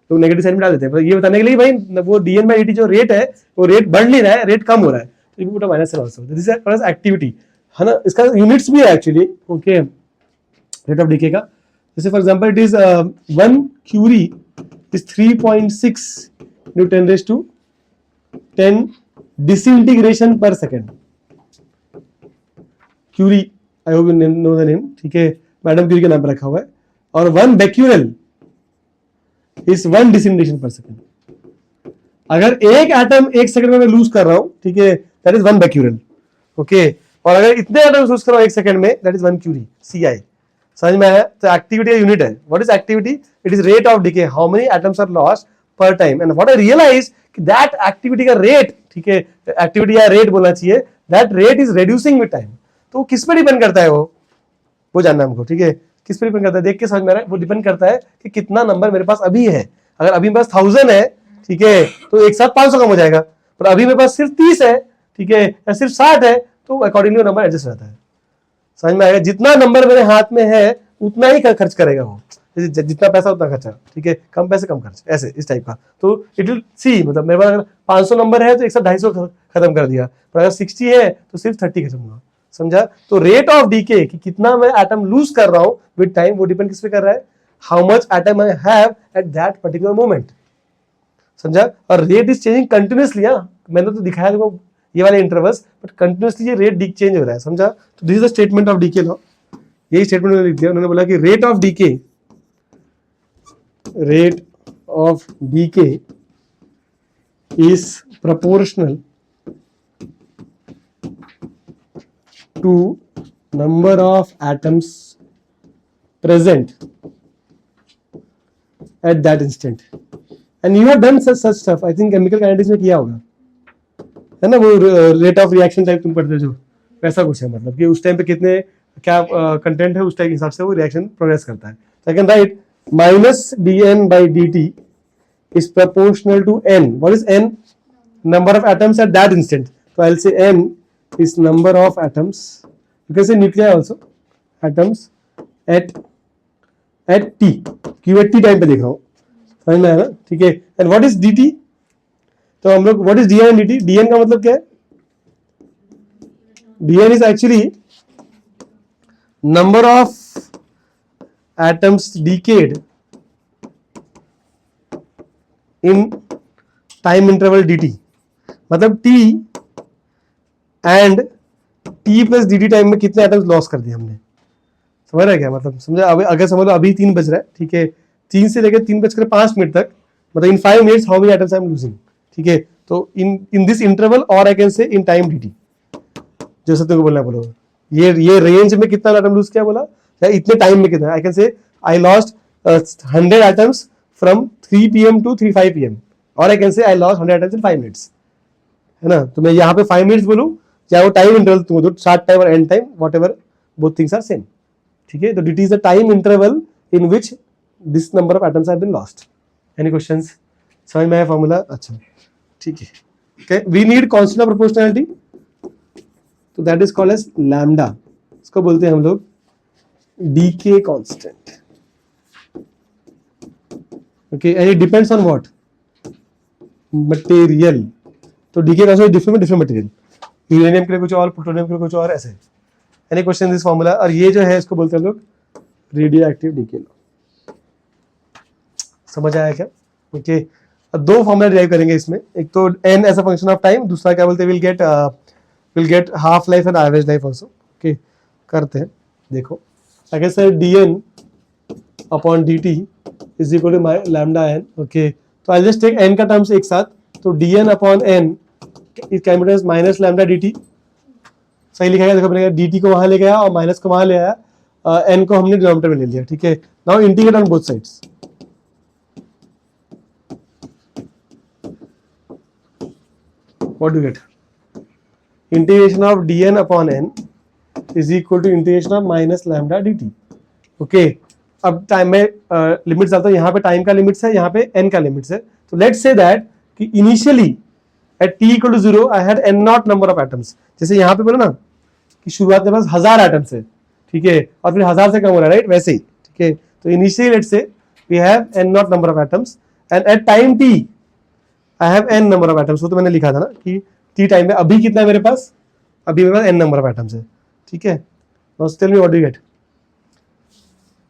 A: तो नेगेटिव साइन में डाल देते हैं, ये बताने के लिए भाई वो dn by dt जो रेट है वो रेट बढ़ नहीं रहा है, रेट कम हो रहा है, तो you put a minus sign also, this is activity, है ना? इसका यूनिट्स भी है actually, okay, rate of decay का। जैसे for example it is 1 curie is 3.6 newton raise to 10 disintegration per second. Curie, I hope you know the name, ठीक है, madam Curie का नाम रखा हुआ है। और 1 Becquerel is 1 disintegration per second. अगर एक एटम एक सेकंड में मैं लूज कर रहा हूं, ठीक है, दैट इज 1 बेक्यूरेल, ओके, और अगर इतने एटम्स लूज कर रहा हूं एक सेकंड में, दैट इज 1 क्यूरी, CI। समझ में आया? तो एक्टिविटी का यूनिट है। What is activity? It is rate of decay, how many atoms are lost per time. And what I realise कि दैट एक्टिविटी का रेट, ठीक है, एक्टिविटी या रेट बोलना चाहिए, that rate is reducing with time. तो किस पे डिपेंड करता है वो जानना है हमको, ठीक है, किस पे डिपेंड करता है? देख के समझ में आ रहा है, वो डिपेंड करता है कि कितना नंबर मेरे पास अभी है। अगर अभी मेरे पास 1000 है, ठीक है, तो एक साथ 500 कम हो जाएगा, पर अभी मेरे पास सिर्फ 30 है, ठीक है, या सिर्फ 60 है, तो अकॉर्डिंगली नंबर एडजस्ट रहता है। समझ में आएगा? जितना नंबर मेरे हाथ में है उतना ही खर्च करेगा वो, जितना पैसा उतना खर्चा, ठीक है, कम पैसे कम खर्च, ऐसे इस टाइप का। तो इट विल सी, मतलब मेरे पास अगर 500 नंबर है तो एक साथ 250 खत्म कर दिया, पर अगर 60 है तो सिर्फ 30 खत्म हुआ, समझा? तो रेट ऑफ डीके कि कितना मैं एटम लूज कर रहा हूं विद टाइम, वो डिपेंड किस पे कर रहा है? How much atom I have at that particular moment, समझा? और रेट इज चेंजिंग कंटिन्यूअसली। मैंने तो दिखाया देखो ये वाले इंटरवल्स, बट कंटिन्यूअसली ये रेट चेंज हो रहा है, समझा? तो this is the statement of decay law. यही स्टेटमेंट उन्होंने लिख दिया, उन्होंने बोला कि rate of decay is proportional to number of atoms present at that instant. And you have done such stuff, I think chemical kinetics में किया होगा, है ना? वो रेट ऑफ रिएक्शन टाइप तुम पढ़ते जो, वैसा कुछ है, मतलब कि उस टाइम पे कितने क्या कंटेंट है, उस टाइप के हिसाब से वो रिएक्शन प्रोग्रेस करता है। So I can write minus dn by dt is proportional to n. What is n? Number of atoms at that instant. So I'll say n is number of atoms. You can say nuclei also. Atoms at t. Q at t time पे देख रहा हूँ, समझ में आया ना? ठीक है। And what is dt? तो हम लोग what is dn and dt? dn का मतलब क्या है? dn is actually number of atoms decayed in time interval dt, मतलब t and t plus dt time में कितने एटम्स लॉस कर दिए हमने, समझ रहे क्या? मतलब समझा? अभी अगर समझ लो अभी 3 बज रहा है, ठीक है, 3 से लेकर 3:05 तक, मतलब इन 5 minutes how many atoms I am losing, ठीक है? तो इन दिस इंटरवल, और I can say in time dt, जो सत्य को बोलना बोलो, ये रेंज में कितना एटम लूज किया बोला, या इतने टाइम में कितना? I can say I lost 100 atoms from 3 PM to 3:05 PM, और I can say I lost 100 atoms in 5 minutes, है ना? तो मैं यहाँ पे 5 मिनट्स बोलूँ, चाहे वो टाइम इंटरवल तुम दो, स्टार्ट टाइम और end time, whatever, both things are same, ठीक है? तो dt is the time interval in which this number of atoms have been lost. Any questions? समझ में आया फॉर्मूला? अच्छा ठीक है. We need constant of proportionality, तो that is called as lambda. इसको बोलते हैं हम लोग decay constant. Okay, and it depends on what? Material. तो decay constant different material. Uranium के लिए कुछ और, प्लूटोनियम के लिए कुछ और, ऐसे. Any question this formula? और ये जो है इसको बोलते हैं हम लोग रेडियो एक्टिव डीके लॉ. समझ आया क्या? ओके, दो फॉर्मूला डिराइव करेंगे इसमें. एक तो n as a function of time, दूसरा क्या बोलते हैं, will get half life and average life also. Okay, करते हैं. देखो अगर sir dn upon dt is equal to lambda n. Okay, तो आई जस्ट टेक n का टर्म्स एक साथ. तो dn upon n it can be minus lambda dt. सही लिखा गया. देखो मैंने dt को वहां ले गया और माइनस को वहां ले आया, n को हमने डिनोमिनेटर में ले लिया. ठीक है, now integrate on both sides. What do you get? Integration of dn upon n is equal to integration of minus lambda dt. Okay, अब टाइम में लिमिट्स डालता हूँ. यहाँ पे टाइम का लिमिट्स है, यहाँ पे n का लिमिट्स है. तो लेट्स से दैट कि initially at t equal to 0 I had n not number of atoms. जैसे यहाँ पे बोला ना कि शुरुआत में बस 1000 एटम्स है. ठीक है, और फिर 1000 से कम हो रहा है, राइट? वैसे ही. ठीक है, तो initially let's say we have n not number of atoms and at time t I have n number of atoms. वो तो मैंने लिखा था ना कि t टाइम में अभी कितना है मेरे पास? अभी मेरे पास n नंबर ऑफ एटम्स है. ठीक है, now tell me what do you get?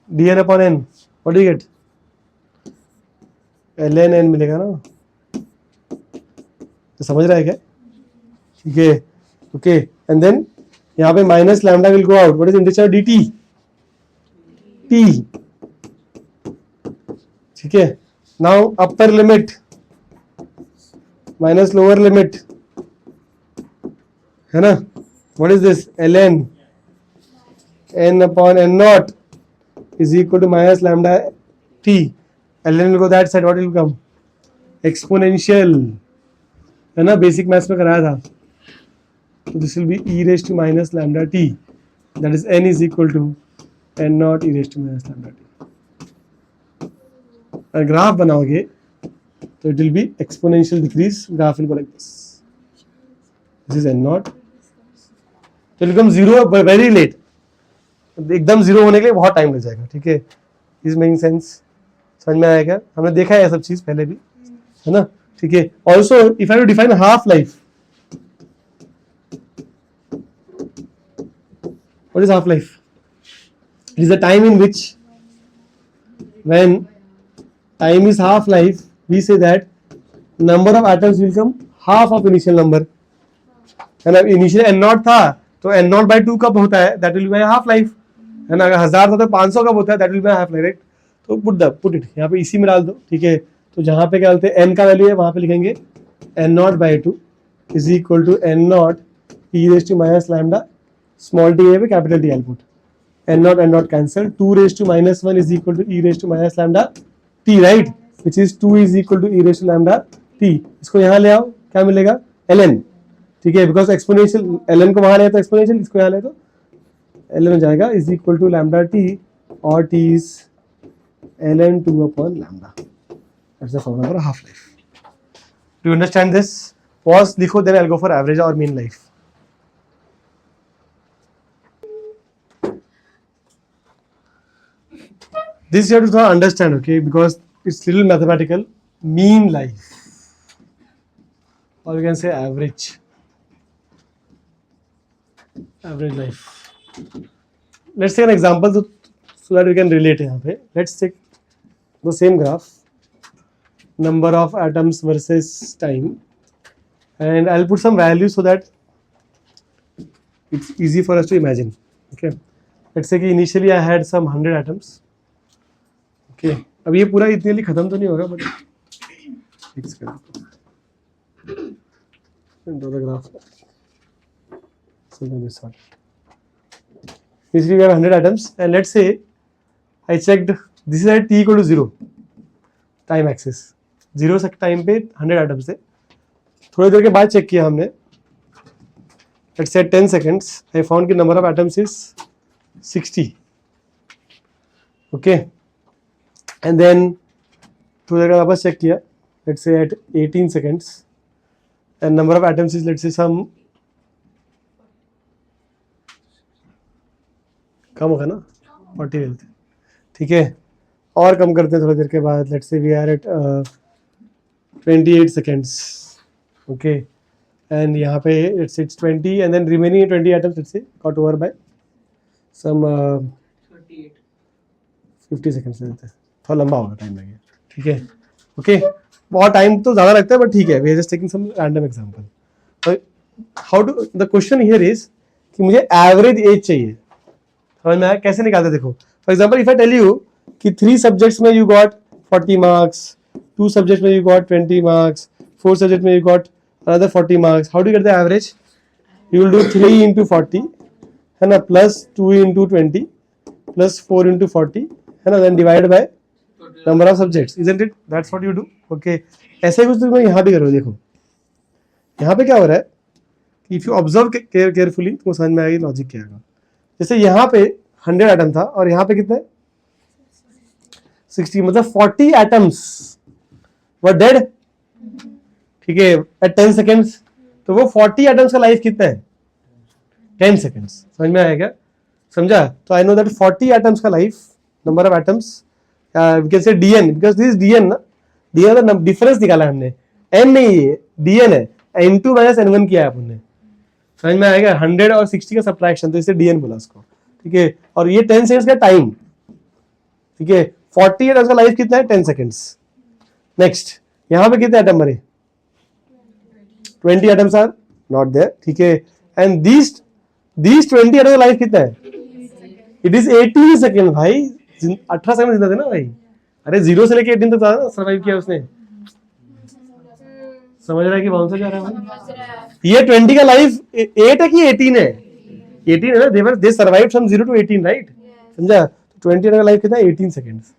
A: dn upon n, what do you get? ln n मिलेगा ना. तो समझ रहा है क्या? ठीक है, ओके. एंड देन यहाँ पे minus lambda will go out. What is integration dt? t. ठीक है, now upper limit minus lower limit है ना. What is this? ln n upon n not is equal to minus lambda t. ln will go that side, what will come? Exponential है ना, basic maths में कराया था. तो this will be e raise to minus lambda t, that is n is equal to n not e raise to minus lambda t. और graph बनाओगे तो it will be exponential decrease. Graph will go like this. This is n naught. तो it becomes zero very late. एकदम zero होने के लिए बहुत time लग जाएगा. ठीक है, इज मेकिंग सेंस? समझ में आया क्या? हमने देखा है ये सब चीज पहले भी, है ना. ठीक है, also if I to define half life, what is half life? It is the time in which when time is half life we say that number of atoms will come half of initial number. है ना, initial n naught था तो n naught by 2 कब होता है? that will be my half life. है ना, अगर 1000 था तो 500 कब होता है? that will be my half life, right? तो put it यहाँ पे इसी में डाल दो. ठीक है, तो जहाँ पे क्या बोलते हैं n का वैल्यू है वहाँ पे लिखेंगे n naught by 2 is equal to n naught e raised to minus lambda small t है पे capital T output. n naught cancel. 2 raised to minus 1 is equal to e raised to minus lambda t, right? which is 2 is equal to e raised to lambda t. इसको यहाँ ले आओ, क्या मिलेगा? ln. ठीक है, बिकॉज एक्सपोनेंशियल ln को वहां ले तो एक्सपोनेंशियल, इसको यहाँ ले तो ln हो जाएगा is equal to lambda t और t is ln 2 upon lambda. That's the formula for half life. Do you understand this? Pause लिखो, then I'll go for average or mean life. This you have to understand, okay, because it's little mathematical. Mean life, or you can say average life. Let's take an example so that we can relate यहाँ पे. Let's take the same graph, number of atoms versus time, and I'll put some values so that it's easy for us to imagine. Okay, let's say कि initially I had some 100 atoms. Okay, अब ये पूरा इतने लिए खत्म तो नहीं होगा, बट फिक्स कर दो graph. So this one. Basically we have 100 atoms and let's say I checked this is at t equal to 0 time axis. 0 से टाइम पे 100 atoms थे. थोड़ी देर के बाद चेक किया हमने. Let's say 10 seconds. I found कि number of atoms is 60. Okay. And then थोड़ी देर के बाद वापस चेक किया let's say at 18 seconds, and number of atoms is let's say some कम होगा ना 40 लेते हैं, ठीक है, और कम करते हैं थोड़ी देर के बाद, let's say we are at 28 seconds, okay, and यहाँ पे it's 20 and then remaining 20 atoms let's say got over by some 50 seconds ले लेते हैं, थोड़ा लंबा होगा टाइम लगेगा, ठीक है, ओके, बहुत टाइम तो ज़्यादा लगता है बट ठीक है, we are just taking some random example. How to, the question here is कि मुझे एवरेज एज चाहिए, समझ में आया कैसे निकालते हैं? देखो for example if I tell you कि 3 सब्जेक्ट्स में यू गॉट 40 मार्क्स, 2 सब्जेक्ट्स में यू गॉट 20 मार्क्स, 4 सब्जेक्ट में you got another 40 marks, how do get the average? You will do 3 into 40 है ना, प्लस 2 into 20 प्लस 4 into 40 है ना, then divide by number of subjects, isn't it? That's what you do, okay. ऐसे कुछ तुम यहाँ भी करो. देखो यहाँ पे क्या हो रहा है कि इफ यू ऑब्जर्व केयरफुली तुमको समझ में आएगी लॉजिक क्या है. जैसे यहाँ पे 100 एटम था और यहाँ पे कितने 60, मतलब 40 एटम्स वर डेड, ठीक है, एट 10 सेकेंड्स. तो वो 40 एटम्स का लाइफ कितना है? 10 सेकेंड्स. समझ में आया क्या? समझा? तो आई नो दैट 40 एटम्स का life, number of atoms, we can say dn, because this dn ना, dn का डिफरेंस निकाला हमने, n नहीं है, dn है, n2 माइनस n1 किया है अपन ने. समझ में आएगा? 100 और 60 का सब्ट्रैक्शन, तो इसे dn बोला उसको, ठीक है. और ये 10 सेकंड्स का टाइम, ठीक है. 40 एटम्स का लाइफ कितना है? 10 सेकंड्स. नेक्स्ट यहाँ पे कितने एटम मरे? 20 एटम्स आर नॉट देयर, ठीक है. एंड दीज 20 एटम्स का लाइफ कितना है? It is 18 second. भाई 18 सेकंड जिंदा थे ना भाई. अरे 0 से लेके 18 तक था, सर्वाइव किया उसने. समझ रहा है कि बाउंसर जा रहा है? ये 20 का लाइफ 8 है कि 18 है? 18 है ना. दे सर्वाइव्ड फ्रॉम 0 to 18, राइट? समझा? तो 20 का लाइफ कितना है? 18 सेकंड्स.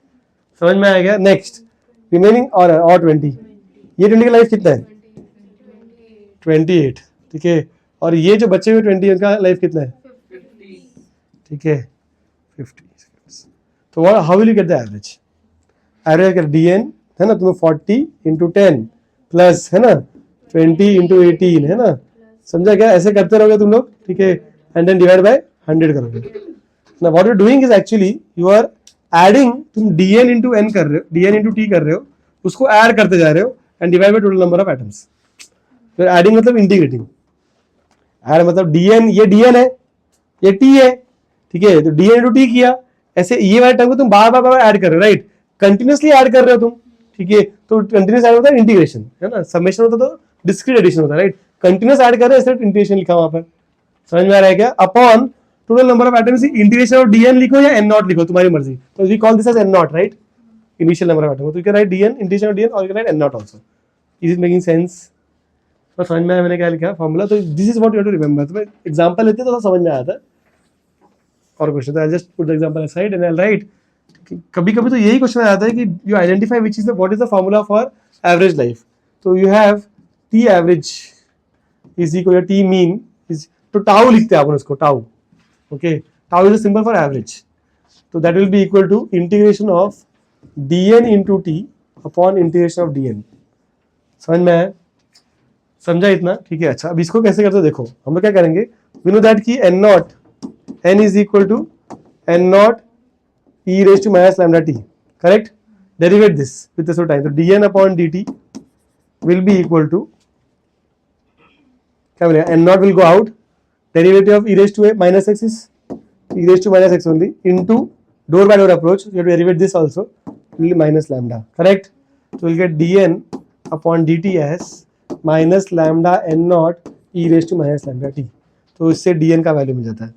A: समझ में आएगा? नेक्स्ट रिमेनिंग और 20, ये 20 का लाइफ कितना है? 28, ठीक है. और ये जो बचे हुए 20 उनका लाइफ कितना है? 50, ठीक है, 50 सेकंड्स. तो how will you get the average? Average का dn है ना, तुम्हें 40 into 10 प्लस है ना 20 into 18 है ना. समझा क्या? ऐसे करते रहोगे तुम लोग, ठीक है, एंड देन डिवाइड बाय 100 करोगे. ना what you doing is actually you are adding, तुम dn into n कर रहे हो, dn into t कर रहे हो, उसको ऐड करते जा रहे हो and divide by total number of atoms. फिर एडिंग मतलब इंटीग्रेटिंग. ऐड मतलब dn, ये dn है, ये t है, ठीक है, तो dn into t किया. ऐसे ये वाले टर्म को तुम बार बार ऐड कर रहे हो, राइट? कंटिन्यूसली ऐड कर रहे हो तुम, ठीक है. तो कंटिन्यूस ऐड होता है इंटीग्रेशन, है ना. समेशन होता तो डिस्क्रीट एडिशन होता है, राइट? कंटिन्यूस ऐड कर रहे हो, इसलिए इंटीग्रेशन लिखा वहां पर. समझ में आ रहा है क्या? Upon total number of atoms, integration of dn लिखो या n नॉट लिखो, तुम्हारी मर्जी. तो we call this as n naught, right? Initial number of atoms. तो you can write dn, integration of dn, और you can write n naught also. Is it making sense? तो समझ में आया मैंने क्या लिखा फॉर्मूला? तो this is what you have to remember. तो मैं एग्जांपल लेते तो समझ में आया था. और क्वेश्चन, तो I just put the example aside and I write. कभी कभी तो यही क्वेश्चन आता है कि you identify which is the what is the formula for average life. तो you have T average is equal to T mean is, तो tau लिखते हैं अपन उसको, tau, okay. Tau is the symbol for average. तो that will be equal to integration of dn into t upon integration of dn. समझ में आया? समझा इतना? ठीक है. अच्छा, अब इसको कैसे करते हो देखो. हम लोग क्या करेंगे, वी नो दैट कि n not, n is equal to n not e raised to minus lambda t, correct? Derivate this with the time. So dn upon dt will be equal to, क्या मिलेगा? n naught will go out. Derivative of e raised to a minus x is e raised to minus x only into door by door approach. You have to derivate this also, will be minus lambda, correct? So we'll get dn upon dt as minus lambda n naught e raised to minus lambda t. तो इससे dn का value मिल जाता है.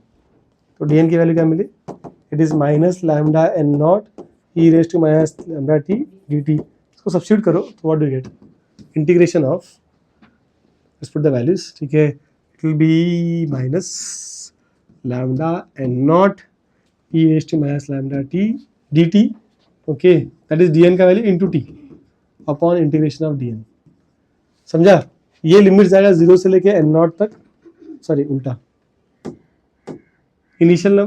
A: तो dn की value क्या मिली? It is minus lambda n naught e raised to minus lambda t dt. इसको substitute करो तो what do you get? Integration of, let's put the values, ठीक है. It will be minus lambda n naught e raised to minus lambda t dt, okay, that is dn का value into t upon integration of dn. समझा? ये limit जाएगा 0 से लेके n naught तक, sorry उल्टा, initial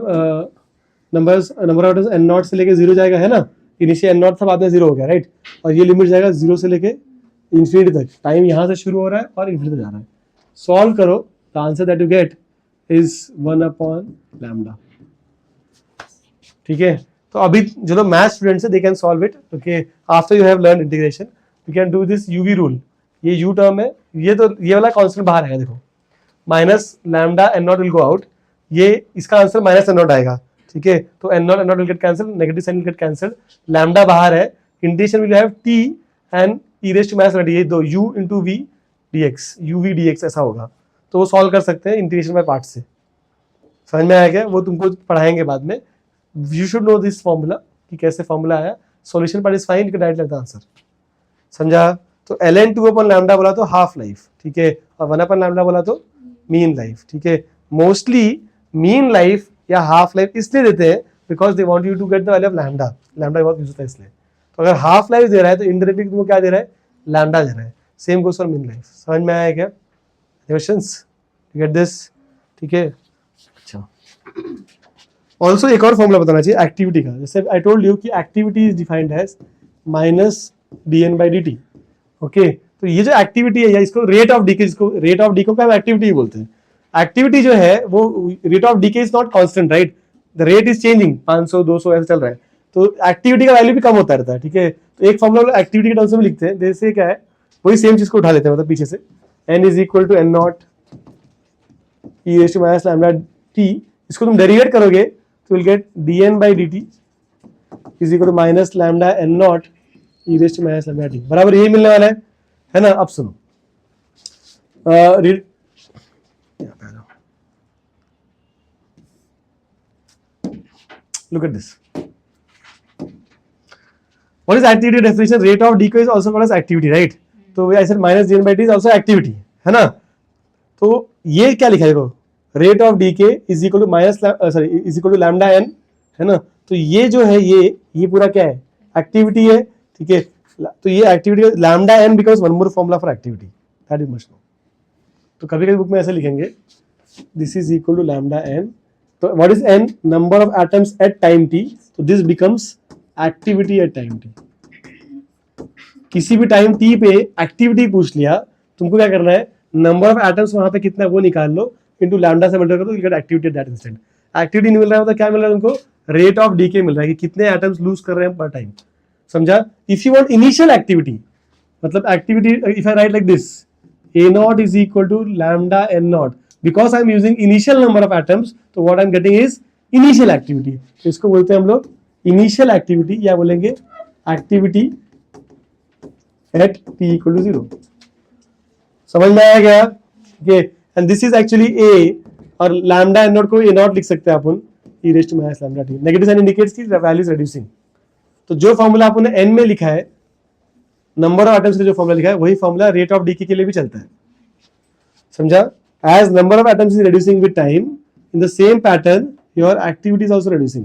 A: number of atoms n not से लेके 0 जाएगा, है ना. इनिशियल n नॉट था, बाद में 0 हो गया, राइट? और ये लिमिट जाएगा 0 से लेके इन्फिनिटी तक, टाइम यहाँ से शुरू हो रहा है और इन्फिनिटी तक जा रहा है। सॉल्व करो, the answer that you get is 1/λ। ठीक है, तो अभी जो लोग मैथ स्टूडेंट्स है they can solve it. Okay, after you have learn integration you can do this UV rule. ये यू टर्म है, ये तो ये वाला कांस्टेंट बाहर आएगा, देखो -λ n not will go out, ये इसका आंसर -n0 आएगा। ठीक है, तो n0 will get cancel, negative sign will get cancel, lambda बाहर है, integration will have t and e raise to -, ये दो u into v dx, uv dx ऐसा होगा। तो वो सॉल्व कर सकते हैं इंटीग्रेशन बाय पार्ट से। समझ में आया क्या? वो तुमको पढ़ाएंगे बाद में। You should no this formula कि कैसे फॉर्मूला आया। Solution part is fine, you can right like the answer. समझा? तो ln 2/λ बोला तो हाफ लाइफ, ठीक है, और 1/λ बोला तो मीन लाइफ। ठीक है, मोस्टली मीन लाइफ या हाफ लाइफ इसलिए देते हैं because they want you to get the value of lambda. Lambda बहुत यूज होता है इसलिए। तो अगर हाफ लाइफ दे रहा है तो इनडायरेक्टली तुमको क्या दे रहा है? लैम्डा दे रहा है। Same goes for mean life. समझ में आया क्या? Questions get this? ठीक है, अच्छा। ऑल्सो एक और फॉर्मूला बताना चाहिए एक्टिविटी का। जैसे आई टोल्ड यू कि activity is defined as -dn/dt। Okay, तो ये जो एक्टिविटी है या इसको रेट ऑफ डीके, इसको रेट ऑफ डीके को हम एक्टिविटी बोलते हैं। एक्टिविटी जो है वो rate of decay is not constant, right? The rate is changing, 500 200 ऐसे चल रहा है, तो एक्टिविटी का वैल्यू भी कम होता रहता है। ठीक है, तो एक फॉर्मूला एक्टिविटी के टर्म्स में लिखते हैं, जैसे क्या है वही सेम चीज को उठा लेते हैं, मतलब पीछे से n is equal to n0 e raise to -λt। इसको तुम डेरिवेट करोगे तो will get dn/dt is equal to -λ n0 e raise to -λt, बराबर यही मिलने वाला है ना? अब सुनो, look at this. What is activity definition? Rate of decay is also called as activity, right? तो I said -dn/dt is also activity, है ना? तो ये क्या लिखा है देखो, rate of decay is equal to is equal to lambda n, है ना? तो ये जो है ये पूरा क्या है? एक्टिविटी है। ठीक है, तो ये activity lambda n becomes one more formula for activity, that you must know. तो कभी कभी बुक में ऐसे लिखेंगे, this is equal to lambda n। तो what is n? Number of atoms at time t, so this becomes activity at time t। किसी भी time t पे एक्टिविटी पूछ लिया, तुमको क्या करना है? नंबर ऑफ एटम्स वहां पे कितना है वो निकाल लो, इनटू लैम्डा से मल्टीप्लाई करो, you get activity eight that instant. Activity नहीं मिल रहा है मतलब क्या मिल रहा है तुमको? रेट ऑफ डीके मिल रहा है कि कितने एटम्स लूज कर रहे हैं पर टाइम। समझा? If you want initial activity, मतलब activity if I write like this, a0 is equal to lambda n0, because I am using initial number of atoms, तो what I am getting is initial activity। तो इसको बोलते हैं हम लोग initial activity, या बोलेंगे activity at t equal to 0। समझ में आया क्या? okay, and this is actually a, और lambda n0 को a0 लिख सकते हैं अपन, e raised to minus lambda t। Negative sign indicates की वैल्यू इज रिड्यूसिंग। तो जो फॉर्मूला आपने n में लिखा है, नंबर ऑफ एटम्स का जो फॉर्मूला लिखा है, वही फॉर्मूला रेट ऑफ डीके के लिए भी चलता है। समझा? As number of atoms is reducing with time, in the same pattern your activity is also reducing।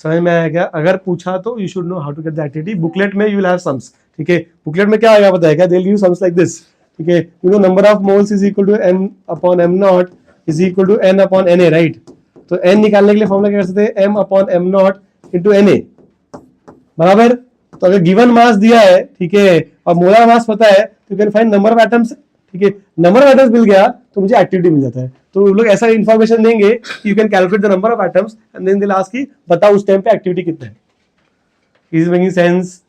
A: समझ में आया क्या? अगर पूछा तो you should know how to get the activity। Booklet में you will have sums। ठीक है, बुकलेट में क्या आएगा पता है क्या? They'll give you sums like this। ठीक है, you know number of moles is equal to m/m0 is equal to n/na, right? तो n निकालने के लिए फॉर्मूला क्या कर सकते हैं? m/m0 into na, बराबर। तो अगर गिवन मास दिया है, ठीक है, और मोलर मास पता है, तो you can find number of atoms. ठीक है, नंबर ऑफ एटम्स मिल गया तो मुझे एक्टिविटी मिल जाता है। तो लोग ऐसा इंफॉर्मेशन देंगे कि you can calculate the number of atoms and then they will ask कि बताओ उस टाइम पे एक्टिविटी कितना है। Is making sense?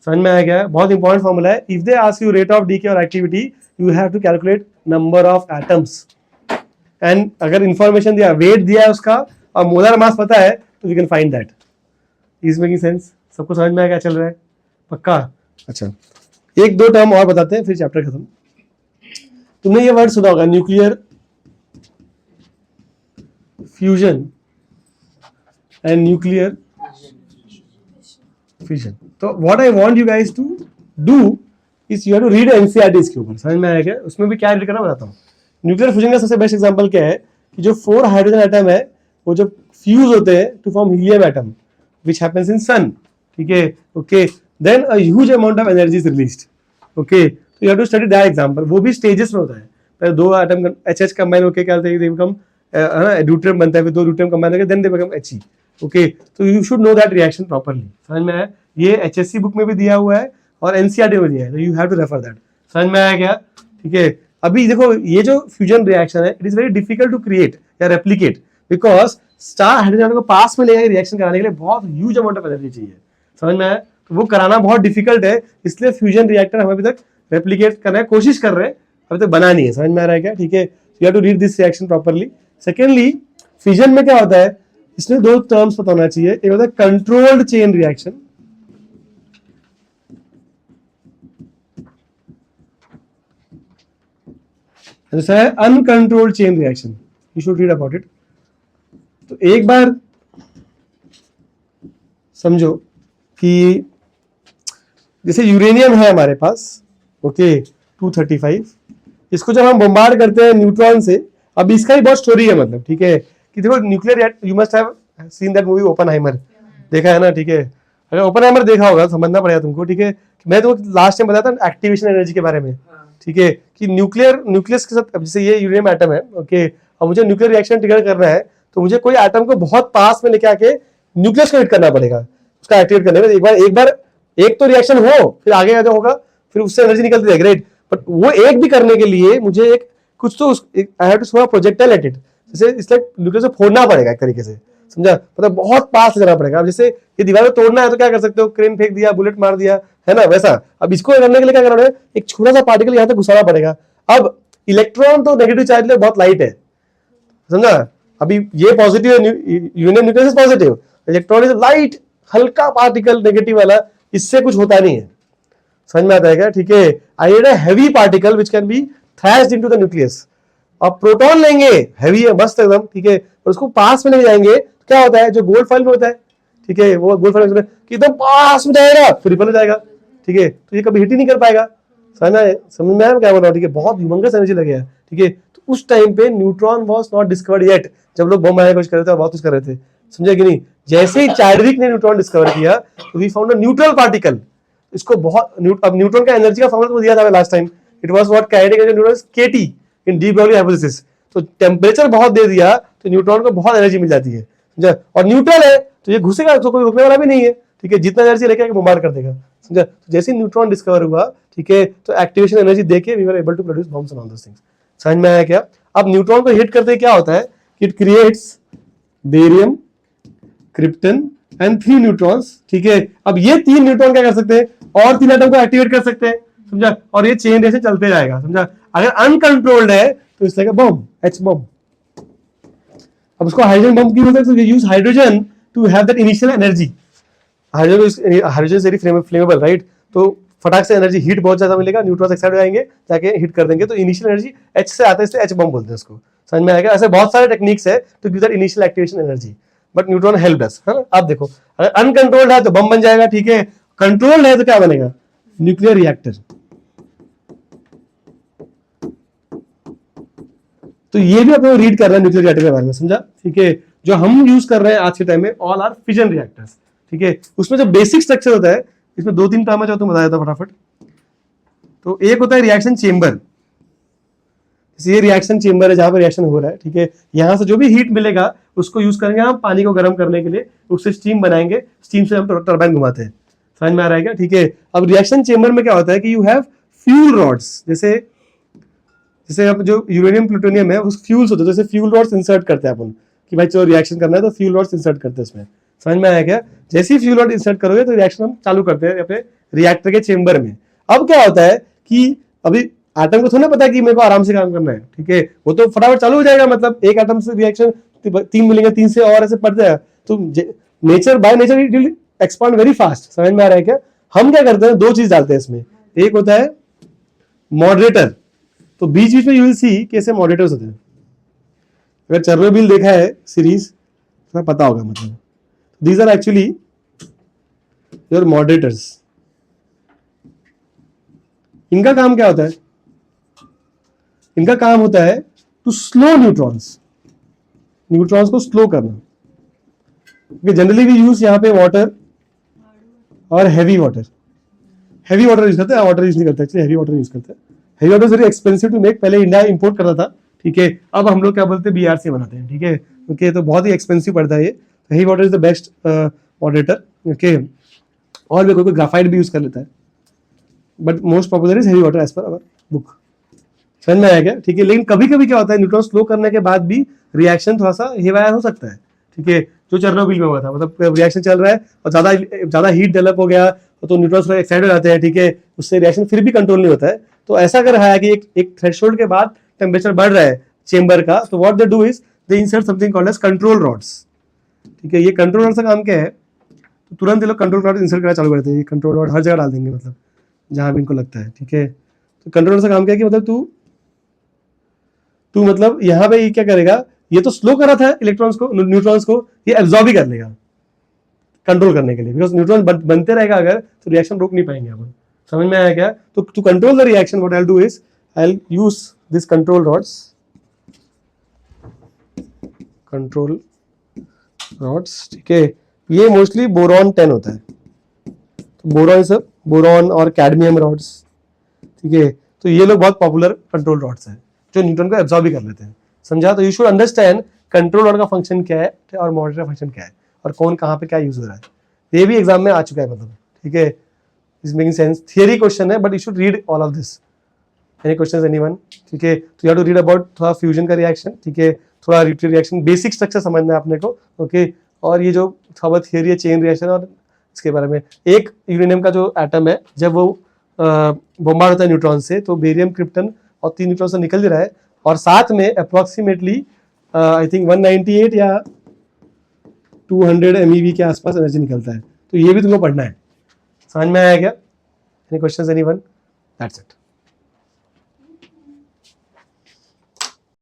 A: समझ में आया क्या? बहुत इंपॉर्टेंट फॉर्मूला है। If they ask you rate of decay और activity, you have to calculate number of atoms. And अगर इंफॉर्मेशन दिया, वेट दिया है उसका और मोलर मास पता है, तो you can find that. Is making sense? सबको समझ में आया क्या चल रहा है? पक्का? अच्छा, एक दो टर्म और बताते हैं फिर चैप्टर खत्म। तुमने ये वर्ड सुना होगा, nuclear fusion and nuclear fission. तो what I want you guys to do is you have to read NCERT इसके ऊपर। समझ में आया क्या? उसमें भी क्या रीड करना बताता हूँ। न्यूक्लियर फ्यूजन का सबसे बेस्ट एग्जांपल क्या है कि जो 4 हाइड्रोजन एटम है वो जब फ्यूज होते हैं to form helium atom which happens in sun. ठीक है, okay, then a huge amount of energy is released. Okay, तो you have to study that example. वो भी स्टेजेस में होता है। पहले 2 एटम HH कंबाइन होकर क्या होता है, दे बिकम ड्यूटेरियम बनता है, फिर 2 ड्यूटेरियम कंबाइन होकर then they become He। Okay, तो you should know that reaction properly. समझ में आया? ये HSC बुक में भी दिया हुआ है और एनसीईआरटी में दिया है, तो you have to refer that. समझ में आया क्या? ठीक है। अभी देखो ये जो फ्यूजन रिएक्शन है, it is very difficult to create या रेप्लिकेट, बिकॉज स्टार हाइड्रोजन को पास में लेकर रिएक्शन कराने के लिए बहुत ह्यूज अमाउंट ऑफ एनर्जी चाहिए। समझ में आया? तो वो कराना बहुत डिफिकल्ट है, इसलिए फ्यूजन रिएक्टर हम अभी तक रेप्लिकेट करने की कोशिश कर रहे हैं, अभी तक बना नहीं है। समझ में आ रहा है क्या? ठीक है, you have to read this reaction properly. Secondly, fusion में क्या होता है, इसमें दो टर्म्स पता होना चाहिए। एक होता है कंट्रोल्ड चेन रिएक्शन, दूसरा है uncontrolled chain reaction. You should read about it. तो एक बार समझो कि जैसे यूरेनियम है हमारे पास, ओके 235, इसको जब हम बम्बार्ड करते हैं न्यूट्रॉन से, अब इसका ही बहुत स्टोरी है, मतलब ठीक है कि देखो nuclear, you must have seen that movie Oppenheimer, देखा है ना? ठीक है, अगर ओपनहाइमर देखा होगा समझना पड़ेगा तुमको। ठीक है, मैं तो लास्ट टाइम बताया था एक्टिवेशन एनर्जी के बारे में, ठीक है, कि न्यूक्लियस के साथ, अब जैसे ये यूरेनियम एटम है, ओके, अब मुझे न्यूक्लियर रिएक्शन ट्रिगर करना है, तो मुझे कोई एटम को बहुत पास में लेके आके न्यूक्लियस को हिट करना पड़ेगा उसका एक्टिवेट करने में। एक बार एक तो रिएक्शन हो, फिर आगे आगे होगा, फिर उससे एनर्जी निकलती रहेगी, राइट? बट वो एक भी करने के लिए मुझे एक कुछ तो I have to throw a projectile at it, जैसे इसलिए न्यूक्लियस को फोड़ना पड़ेगा एक तरीके से, समझा? मतलब बहुत पास ले जाना पड़ेगा। अब जैसे ये दीवार को तोड़ना है तो क्या कर सकते हो, क्रेन फेंक दिया, बुलेट मार दिया, है ना? वैसा अब इसको करने के लिए क्या करना है, एक छोटा सा पार्टिकल यहाँ तक घुसाना पड़ेगा। अब इलेक्ट्रॉन तो नेगेटिव चार्ज बहुत लाइट है, समझा? अभी ये पॉजिटिव है, union nucleus positive, electron is light, हल्का पार्टिकल नेगेटिव वाला, इससे कुछ होता नहीं है। समझ में आता है क्या? ठीक है, I need a heavy particle which can be thrashed into the nucleus. अब प्रोटॉन लेंगे, हैवी है मस्त एकदम, ठीक है, और उसको पास में ले जाएंगे तो क्या होता है, जो गोल्ड फॉइल में होता है, ठीक है, वो गोल्ड फॉइल में एकदम पास में जाएगा, फिर रिपल हो जाएगा, ठीक है, तो ये कभी हिट ही नहीं कर पाएगा। समझ में आया क्या बोल रहा हूँ? ठीक है, बहुत ह्यूमंगस एनर्जी लगेगा, ठीक है। तो उस टाइम पे neutron was not discovered yet, जब लोग बम बनाने की कोशिश कर रहे थे और बहुत कुछ कर रहे थे, समझे कि नहीं? जैसे ही चार्विक ने न्यूट्रॉन डिस्कवर किया, तो we found a neutral particle. इसको बहुत अब न्यूट्रॉन का एनर्जी का फॉर्मूला तो दिया था last time, it was what kinetic energy neutron KT in de Broglie hypothesis. तो टेम्परेचर बहुत दे दिया तो न्यूट्रॉन को बहुत एनर्जी मिल जाती है, समझा? और न्यूट्रल है तो ये घुसेगा, तो कोई रोकने वाला भी नहीं है, ठीक है, जितना एनर्जी लेके बम्बार्ड कर देगा, समझा? तो जैसे ही न्यूट्रॉन डिस्कवर हुआ, ठीक है, तो एक्टिवेशन एनर्जी देके we were able to produce bombs and all those things. समझ में आया क्या? अब न्यूट्रॉन को हिट करते क्या होता है, it creates barium, krypton and 3 neutrons, ठीक है। अब ये 3 न्यूट्रॉन क्या कर सकते हैं, और 3 एटम को एक्टिवेट कर सकते हैं, समझा? और ये चेन रेसे चलते जाएगा, समझा? अगर अनकंट्रोल्ड है तो इस तरह का बम, एच बम। अब उसको हाइड्रोजन बम क्यों बोलते हैं? तो use hydrogen to have that initial energy. Hydrogen is very flammable, right? तो फटाक से एनर्जी हीट बहुत ज्यादा मिलेगा, न्यूट्रॉन्स एक्साइट हो जाएंगे, जाके हिट कर देंगे, तो इनिशियल एनर्जी एच से आता है, इसलिए एच बम बोलते हैं उसको। समझ में आएगा? ऐसे बहुत सारे टेक्निक्स है to give that initial activation energy, but neutron help us, है ना? आप देखो, अगर अनकंट्रोल्ड है तो बम बन जाएगा, ठीक है, कंट्रोल्ड है तो क्या बनेगा, न्यूक्लियर रिएक्टर। तो ये भी अपने रीड कर रहे हैं न्यूक्लियर रिएक्टर के बारे में, समझा? ठीक है, जो हम यूज कर रहे हैं आज के टाइम में ऑल आर फिजन रिएक्टर्स, ठीक है। उसमें जो बेसिक स्ट्रक्चर होता है, इसमें 2-3 टर्म है जो तुम बता देता फटाफट। तो एक होता है रिएक्शन चेंबर, ये रिएक्शन चेंबर है जहां पर रिएक्शन हो रहा है, ठीक है। यहां से जो भी हीट मिलेगा उसको यूज करेंगे हम पानी को गर्म करने के लिए, उससे स्टीम बनाएंगे, स्टीम से हम टरबाइन घुमाते हैं। समझ में आ रहा है क्या? ठीक है। अब रिएक्शन चेंबर में क्या होता है कि यू हैव फ्यूल रॉड्स, जैसे अब जो यूरेनियम प्लूटोनियम है उस फ्यूल्स होते हैं, जैसे फ्यूल रॉड्स इंसर्ट करते हैं अपन कि भाई चलो रिएक्शन करना है तो फ्यूल रॉड्स इंसर्ट करते हैं उसमें। समझ में आया क्या? जैसे ही फ्यूल रॉड इंसर्ट करोगे तो रिएक्शन हम चालू करते हैं अपने रिएक्टर के चेंबर में। अब क्या होता है कि अभी एटम को थोड़ा ना पता है कि मेरे को आराम से काम करना है, ठीक है, वो तो फटाफट चालू हो जाएगा, मतलब एक एटम से रिएक्शन 3 मिलेंगे, 3 से और ऐसे बढ़ जाएगा। तो nature by nature it will expand very fast. समझ में आ रहा है क्या? हम क्या करते हैं, 2 चीज डालते हैं इसमें, एक होता है मॉडरेटर, तो बीच बीच में यू विल सी कैसे मॉडरेटर्स होते हैं। अगर चेर्नोबिल देखा है सीरीज तो पता होगा, मतलब these are actually your moderators. इनका काम क्या होता है? इनका काम होता है टू स्लो न्यूट्रॉन्स को स्लो करना। जनरली वी यूज यहाँ पे वाटर और हैवी वाटर यूज करते हैं, वाटर यूज नहीं करते, एक्चुअली हैवी वाटर यूज करते हैं। Heavy water very expensive to make, पहले इंडिया इंपोर्ट करता था, ठीक है, अब हम लोग क्या बोलते हैं बीआरसी बनाते हैं, ठीक है, ओके, तो बहुत ही एक्सपेंसिव पड़ता है ये। Heavy water is the best moderator, okay. और भी कोई ग्राफाइट भी यूज कर लेता है, but most popular is heavy water as per our book. समझ में आया क्या? ठीक है, लेकिन कभी कभी क्या होता है, न्यूट्रॉन स्लो करने के बाद भी रिएक्शन थोड़ा सा हेवायर हो सकता है। ठीक है, जो चेरनोबिल में हुआ था, मतलब रिएक्शन चल रहा है और ज्यादा हीट डेवलप हो गया तो न्यूट्रॉन्स थोड़ा एक्साइट हो जाते हैं। ठीक है, उससे रिएक्शन फिर भी कंट्रोल नहीं होता है। तो ऐसा अगर है कि एक थ्रेशोल्ड के बाद टेम्परेचर बढ़ रहा है चेंबर का, तो what they do is they insert something called as control rods. ठीक है, ये कंट्रोल रॉड का काम क्या है, तो तुरंत ये लोग कंट्रोल रॉड इंसर्ट करना चालू करते हैं। ये कंट्रोल रॉड हर जगह डाल देंगे, मतलब जहां भी इनको लगता है। ठीक है, तो कंट्रोल रॉड का काम क्या है कि मतलब तू मतलब यहाँ पे ये क्या करेगा, ये तो स्लो कर रहा था इलेक्ट्रॉन्स को, न्यूट्रॉन्स को, ये एब्जॉर्ब ही कर लेगा कंट्रोल करने के लिए, बिकॉज न्यूट्रॉन बनते रहेगा अगर, तो रिएक्शन रोक नहीं पाएंगे अपन। समझ में आया क्या? तो to control the reaction what I will do is I will use this control rods. ठीक है, ये मोस्टली बोरॉन 10 होता है, तो बोरॉन और कैडमियम रॉड्स। ठीक है, तो ये लोग बहुत पॉपुलर कंट्रोल रॉड्स हैं जो न्यूट्रॉन को एब्जॉर्ब भी कर लेते हैं। समझा? तो you should understand control rod का फंक्शन क्या है और मॉनिटर का फंक्शन क्या है और कौन कहाँ पे क्या यूज हो रहा है। ये भी एग्जाम में आ चुका है, मतलब। ठीक है, is making sense. Theory question है, but you should read all of this. Any question anyone? ठीक है, तो you have to read about थोड़ा फ्यूजन का रिएक्शन। ठीक है, थोड़ा न्यूक्लियर रिएक्शन, बेसिक स्ट्रक्चर समझना है अपने को। ओके, और ये जो थोड़ा थियरी है चेन रिएक्शन और इसके बारे में। एक यूरेनियम का जो एटम है, जब वो बॉम्बार्ड होता है न्यूट्रॉन से, तो बेरियम, क्रिप्टन और 3 न्यूट्रॉन से निकल रहा है, और साथ में अप्रोक्सीमेटली आई थिंक 198 या 200 MeV के आसपास एनर्जी निकलता है। तो ये भी तुमको पढ़ना है। समझ में आया क्या? Any questions anyone? That's it.